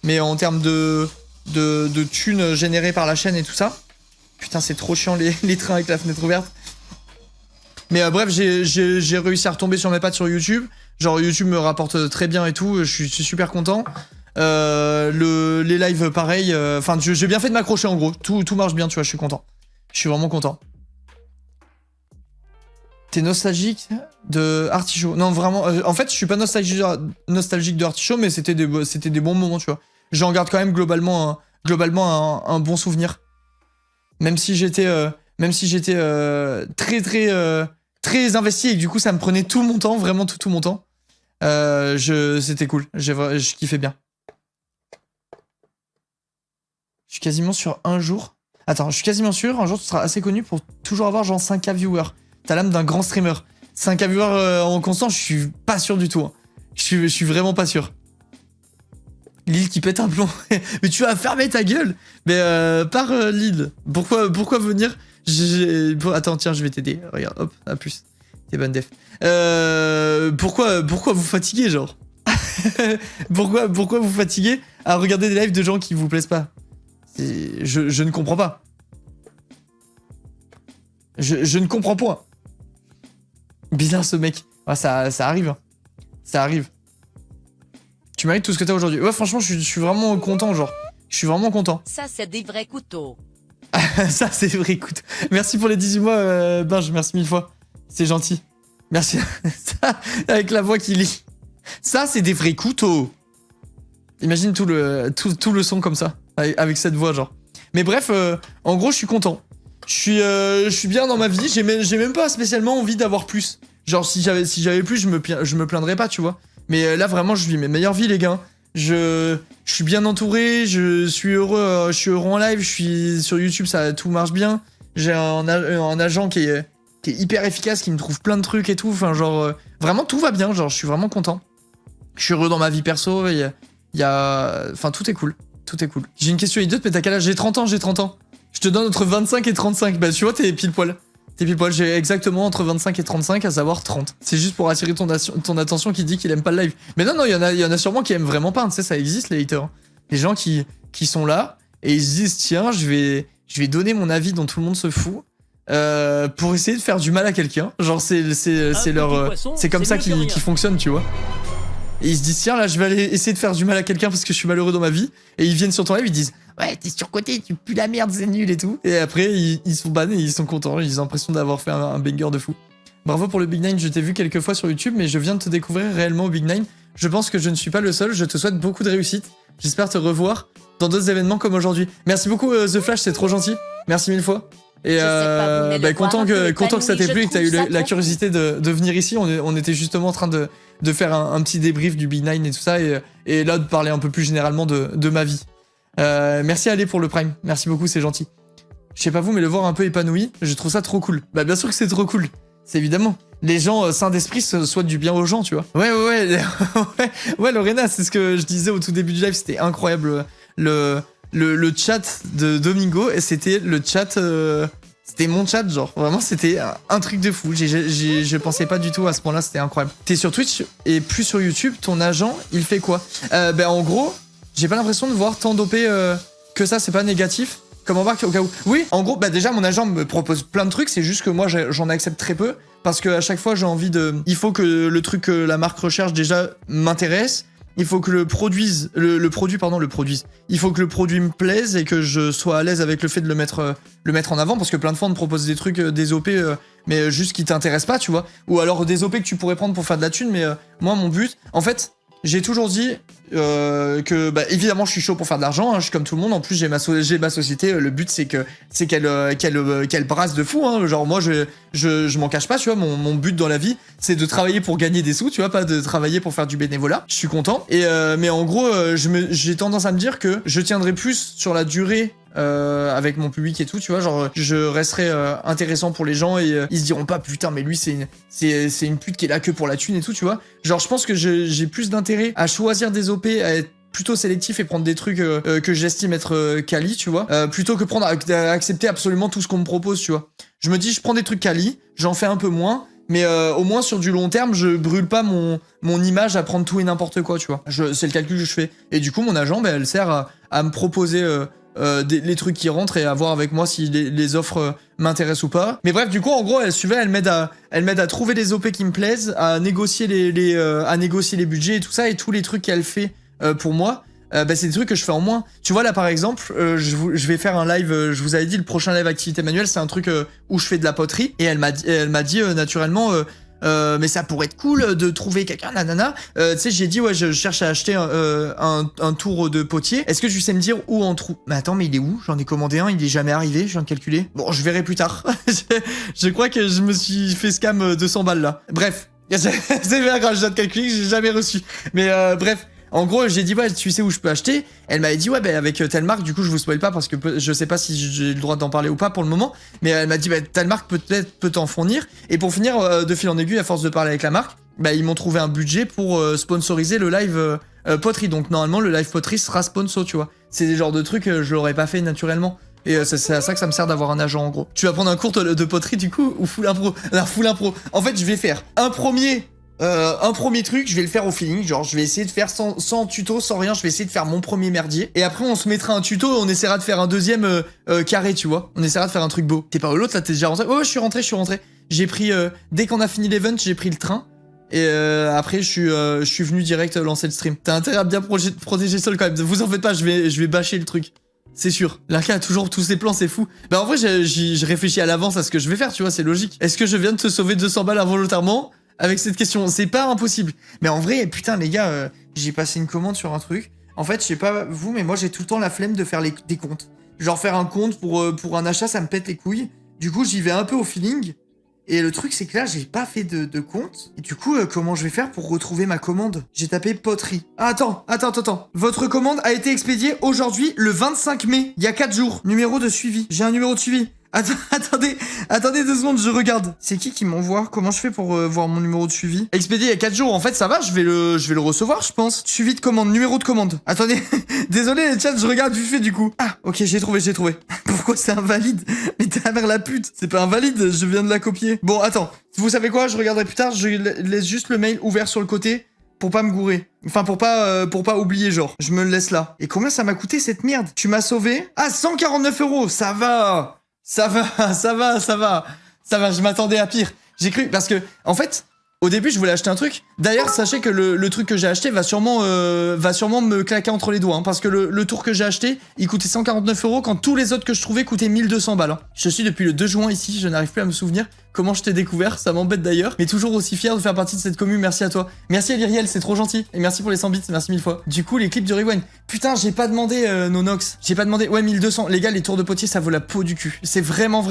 mais en termes de thunes générées par la chaîne et tout ça. Putain, c'est trop chiant les trains avec la fenêtre ouverte. Mais bref, j'ai réussi à retomber sur mes pattes sur YouTube. Genre, YouTube me rapporte très bien et tout. Je suis super content. Les lives, pareil. Enfin, j'ai bien fait de m'accrocher en gros. Tout marche bien, tu vois, je suis content. Je suis vraiment content. T'es nostalgique de Artichaut? Non, vraiment. En fait, je suis pas nostalgique de Artichaut, mais c'était des bons moments, tu vois. J'en garde quand même globalement un bon souvenir. Même si j'étais très investi et que du coup ça me prenait tout mon temps, vraiment tout mon temps. C'était cool. Je kiffais bien. Je suis quasiment sur un jour. Attends, je suis quasiment sûr, un jour tu seras assez connu pour toujours avoir genre 5K viewers. T'as l'âme d'un grand streamer. 5K viewers en constant, je suis pas sûr du tout. Hein. Je suis vraiment pas sûr. Lille qui pète un plomb. Mais tu vas fermer ta gueule. Mais par Lille. Pourquoi venir? Attends, tiens, je vais t'aider. Regarde, hop, à plus. T'es bonne def. Pourquoi vous fatiguez, genre? pourquoi vous fatiguez à regarder des lives de gens qui vous plaisent pas? Je ne comprends pas. Je ne comprends point. Bizarre ce mec. Ah, ça arrive. Hein. Ça arrive. Tu mérites tout ce que t'as aujourd'hui. Ouais, franchement, je suis vraiment content, genre. Je suis vraiment content. Ça, c'est des vrais couteaux. Ça, c'est des vrais couteaux. Merci pour les 18 mois, Binge. Merci 1000 fois. C'est gentil. Merci. Ça, avec la voix qui lit. Ça, c'est des vrais couteaux. Imagine tout le son comme ça. Avec cette voix, genre. Mais bref, en gros, je suis content. Je suis bien dans ma vie. J'ai même pas spécialement envie d'avoir plus. Genre, si j'avais plus, je me plaindrais pas, tu vois. Mais là, vraiment, je vis mes meilleures vies, les gars. Je suis bien entouré, je suis heureux en live, je suis sur YouTube, tout marche bien. J'ai un agent qui est hyper efficace, qui me trouve plein de trucs et tout. Enfin, genre, vraiment, tout va bien. Genre, je suis vraiment content. Je suis heureux dans ma vie perso. Enfin, tout est cool. Tout est cool. J'ai une question idiote, mais t'as quel âge? J'ai 30 ans. Je te donne entre 25 et 35. Bah, tu vois, t'es pile poil. J'ai exactement entre 25 et 35, à savoir 30. C'est juste pour attirer ton attention qui dit qu'il aime pas le live. Mais non, il y en a sûrement qui aiment vraiment pas. Tu sais, ça existe, les haters. Les gens qui sont là et ils se disent, tiens, je vais donner mon avis dont tout le monde se fout pour essayer de faire du mal à quelqu'un. Genre, c'est comme ça qu'ils fonctionnent, tu vois. Et ils se disent, tiens, là, je vais aller essayer de faire du mal à quelqu'un parce que je suis malheureux dans ma vie. Et ils viennent sur ton live, ils disent, ouais, t'es surcoté, tu pues la merde, c'est nul et tout. Et après, ils sont bannés, ils sont contents, ils ont l'impression d'avoir fait un banger de fou. Bravo pour le Big Nine, je t'ai vu quelques fois sur YouTube, mais je viens de te découvrir réellement au Big Nine. Je pense que je ne suis pas le seul, je te souhaite beaucoup de réussite. J'espère te revoir dans d'autres événements comme aujourd'hui. Merci beaucoup, The Flash, c'est trop gentil. Merci 1000 fois. Et content que ça t'ait plu et que t'as eu la curiosité de venir ici. On était justement en train de faire un petit débrief du Big Nine et tout ça, et là de parler un peu plus généralement de ma vie. Merci Ali pour le Prime, merci beaucoup, c'est gentil. Je sais pas vous, mais le voir un peu épanoui, je trouve ça trop cool. Bah bien sûr que c'est trop cool, c'est évidemment. Les gens sains d'esprit souhaitent du bien aux gens, tu vois. Ouais, Lorena, c'est ce que je disais au tout début du live, c'était incroyable. Le chat de Domingo, et c'était le chat... C'était mon chat, genre. Vraiment, c'était un truc de fou. Je pensais pas du tout à ce point-là, c'était incroyable. T'es sur Twitch et plus sur YouTube, ton agent, il fait quoi? En gros, j'ai pas l'impression de voir tant d'OP que ça, c'est pas négatif. Comme remarque au cas où. Oui, en gros, déjà, mon agent me propose plein de trucs, c'est juste que moi, j'en accepte très peu. Parce qu'à chaque fois, j'ai envie de... Il faut que le truc que la marque recherche, déjà, m'intéresse. Il faut que le produit produise. Il faut que le produit me plaise et que je sois à l'aise avec le fait de le mettre en avant, parce que plein de fois on te propose des trucs, des OP, mais juste qui t'intéressent pas, tu vois. Ou alors des OP que tu pourrais prendre pour faire de la thune, mais moi mon but, en fait, j'ai toujours dit que, évidemment, je suis chaud pour faire de l'argent, hein, je suis comme tout le monde. En plus, j'ai ma société. Le but, c'est qu'elle brasse de fou. Hein. Genre, moi, je m'en cache pas, tu vois. Mon but dans la vie, c'est de travailler pour gagner des sous, tu vois, pas de travailler pour faire du bénévolat. Je suis content. Et mais en gros, j'ai tendance à me dire que je tiendrai plus sur la durée. Avec mon public et tout, tu vois, genre je resterai intéressant pour les gens et ils se diront pas putain mais lui c'est une pute qui est là que pour la thune et tout, tu vois. Genre je pense que j'ai plus d'intérêt à choisir des OP, à être plutôt sélectif et prendre des trucs que j'estime être quali, tu vois, plutôt que accepter absolument tout ce qu'on me propose, tu vois. Je me dis, je prends des trucs quali, j'en fais un peu moins, mais au moins sur du long terme, je brûle pas mon image à prendre tout et n'importe quoi, tu vois. C'est le calcul que je fais. Et du coup, mon agent, bah, elle sert à me proposer les trucs qui rentrent et à voir avec moi si les offres m'intéressent ou pas. Mais bref, du coup, en gros, elle m'aide à trouver les OP qui me plaisent, à négocier les budgets et tout ça, et tous les trucs qu'elle fait pour moi. Bah, c'est des trucs que je fais en moins. Tu vois, là, par exemple, je vais faire un live, je vous avais dit, le prochain live activité manuelle, c'est un truc où je fais de la poterie. Et elle m'a dit naturellement, mais ça pourrait être cool de trouver quelqu'un, nanana. Tu sais, j'ai dit, ouais, je cherche à acheter un tour de potier. Est-ce que tu sais me dire où en trouve? Mais attends, mais il est où? J'en ai commandé un, il est jamais arrivé, je viens de calculer. Bon, je verrai plus tard. Je crois que je me suis fait scam 200 balles, là. Bref. C'est bien grave, je viens de calculer que j'ai jamais reçu. Mais bref. En gros, j'ai dit, ouais, tu sais où je peux acheter? Elle m'avait dit, ouais, bah, avec telle marque, du coup, je vous spoil pas parce que je sais pas si j'ai le droit d'en parler ou pas pour le moment. Mais elle m'a dit, bah, telle marque peut t'en fournir. Et pour finir, de fil en aiguille, à force de parler avec la marque, bah, ils m'ont trouvé un budget pour sponsoriser le live poterie. Donc, normalement, le live poterie sera sponsor, tu vois. C'est des genres de trucs, je l'aurais pas fait naturellement. Et c'est à ça que ça me sert d'avoir un agent, en gros. Tu vas prendre un cours de poterie, du coup, ou full impro? Alors, full impro. En fait, je vais faire un premier truc, je vais le faire au feeling, genre je vais essayer de faire sans tuto, sans rien, je vais essayer de faire mon premier merdier. Et après on se mettra un tuto et on essaiera de faire un deuxième carré, tu vois. On essaiera de faire un truc beau. T'es pas où l'autre là, t'es déjà rentré? Ouais, je suis rentré. J'ai pris, dès qu'on a fini l'event, j'ai pris le train. Et après je suis venu direct lancer le stream. T'as intérêt à bien protéger Sol quand même. Vous en faites pas, je vais bâcher le truc. C'est sûr. L'Arca a toujours tous ses plans, c'est fou. Bah en vrai, je réfléchis à l'avance à ce que je vais faire, tu vois, c'est logique. Est-ce que je viens de te sauver 200 balles involontairement avec cette question? C'est pas impossible. Mais en vrai, putain les gars, j'ai passé une commande sur un truc. En fait, je sais pas vous, mais moi j'ai tout le temps la flemme de faire des comptes. Genre faire un compte pour un achat, ça me pète les couilles. Du coup, j'y vais un peu au feeling. Et le truc, c'est que là, j'ai pas fait de compte. Et du coup, comment je vais faire pour retrouver ma commande? J'ai tapé poterie. Ah, attends. Votre commande a été expédiée aujourd'hui, le 25 mai. Il y a 4 jours. Numéro de suivi. J'ai un numéro de suivi. Attendez 2 secondes, je regarde. C'est qui m'envoie? Comment je fais pour voir mon numéro de suivi? Expédié il y a 4 jours, en fait ça va, je vais le recevoir je pense. Suivi de commande, numéro de commande. Attendez, désolé les chats, je regarde vite fait du coup. Ah, ok, j'ai trouvé. Pourquoi c'est invalide? Mais ta mère la pute, c'est pas invalide, je viens de la copier. Bon, attends, vous savez quoi, je regarderai plus tard, je laisse juste le mail ouvert sur le côté. Pour pas me gourer. Enfin, pour pas oublier, genre. Je me le laisse là. Et combien ça m'a coûté cette merde? Tu m'as sauvé? Ah, 149 €, ça va. Ça va, je m'attendais à pire. J'ai cru, parce que, en fait, au début, je voulais acheter un truc. D'ailleurs, sachez que le truc que j'ai acheté va sûrement me claquer entre les doigts, hein, parce que le tour que j'ai acheté, il coûtait 149 € quand tous les autres que je trouvais coûtaient 1200 balles. Hein. Je suis depuis le 2 juin ici, je n'arrive plus à me souvenir comment je t'ai découvert, ça m'embête d'ailleurs, mais toujours aussi fier de faire partie de cette commune, merci à toi. Merci à Lyriel, c'est trop gentil, et merci pour les 100 bits, merci 1000 fois. Du coup, les clips du rewind. Putain, j'ai pas demandé Nonox, j'ai pas demandé, ouais 1200, les gars, les tours de potier, ça vaut la peau du cul. C'est vraiment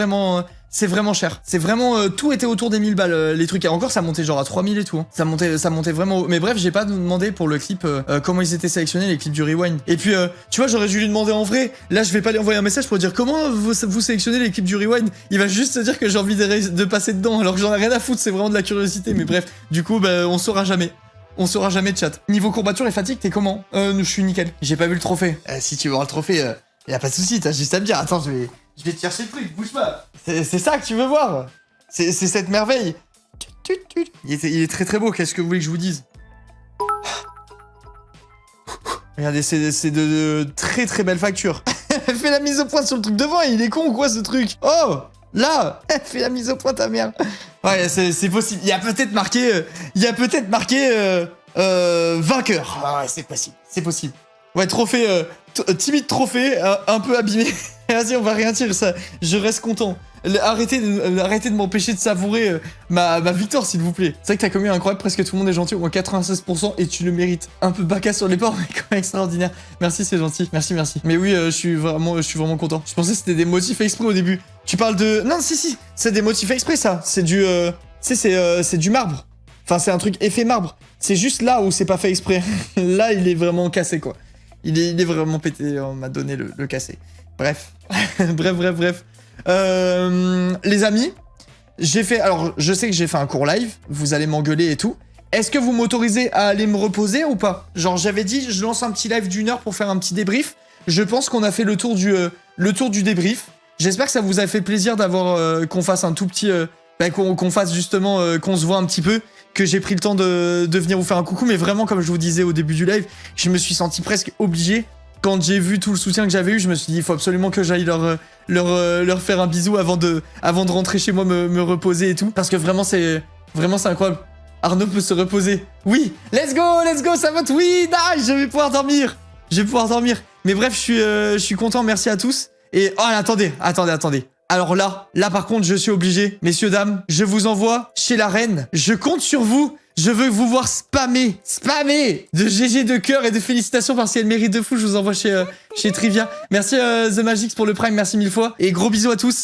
cher. C'est vraiment, tout était autour des 1000 balles, les trucs. Et encore, ça montait genre à 3000 et tout. Hein. Ça montait vraiment haut. Mais bref, j'ai pas demandé pour le clip comment ils étaient sélectionnés, les clips du rewind. Et puis, tu vois, j'aurais dû lui demander en vrai. Là, je vais pas lui envoyer un message pour dire comment vous sélectionnez les clips du rewind. Il va juste se dire que j'ai envie de passer dedans, alors que j'en ai rien à foutre, c'est vraiment de la curiosité. Mais bref, du coup, bah, on saura jamais. On saura jamais de chat. Niveau courbature et fatigue, t'es comment? Je suis nickel. J'ai pas vu le trophée. Si tu veux voir le trophée, y a pas de souci, t'as juste à me dire. Attends, je vais te chercher le truc, bouge pas. C'est ça que tu veux voir. C'est cette merveille. Il est très très beau, qu'est-ce que vous voulez que je vous dise? Regardez, c'est de très très belles factures. Fais la mise au point sur le truc devant, il est con ou quoi ce truc? Oh, là. Fais la mise au point ta mère. Ouais, c'est possible. Il y a peut-être marqué vainqueur. Ah ouais, c'est possible. Ouais, trophée, timide trophée, un peu abîmé. Vas-y, on va rien tirer ça. Je reste content. Arrêtez de m'empêcher de savourer ma victoire, s'il vous plaît. C'est vrai que t'as commis incroyable, presque tout le monde est gentil, au moins 96%, et tu le mérites. Un peu bacca sur les bords, mais quand même extraordinaire. Merci, c'est gentil. Merci. Mais oui, je suis vraiment content. Je pensais que c'était des motifs exprès au début. Tu parles de... Non, si, c'est des motifs exprès, ça. C'est du... c'est du marbre. Enfin, c'est un truc effet marbre. C'est juste là où c'est pas fait exprès. Là, il est vraiment cassé, quoi. Il est vraiment pété, on m'a donné le cassé. Bref. bref. Les amis, alors je sais que j'ai fait un court live, vous allez m'engueuler et tout, est-ce que vous m'autorisez à aller me reposer ou pas? Genre, j'avais dit, je lance un petit live d'1 heure pour faire un petit débrief. Je pense qu'on a fait le tour du débrief. J'espère que ça vous a fait plaisir d'avoir qu'on fasse un tout petit... qu'on fasse justement, qu'on se voit un petit peu, que j'ai pris le temps de venir vous faire un coucou. Mais vraiment, comme je vous disais au début du live, je me suis senti presque obligé. Quand j'ai vu tout le soutien que j'avais eu, je me suis dit, il faut absolument que j'aille leur faire un bisou avant de rentrer chez moi, me reposer et tout. Parce que vraiment, c'est incroyable. Arnaud peut se reposer. Oui, let's go, ça vote. Oui, nice, je vais pouvoir dormir. Mais bref, je suis content, merci à tous. Et, oh, attendez. Alors là par contre, je suis obligé. Messieurs, dames, je vous envoie chez la reine. Je compte sur vous. Je veux vous voir spammer de GG de cœur et de félicitations parce qu'elle mérite de fou. Je vous envoie chez Trivia. Merci The Magix pour le Prime, merci 1000 fois. Et gros bisous à tous.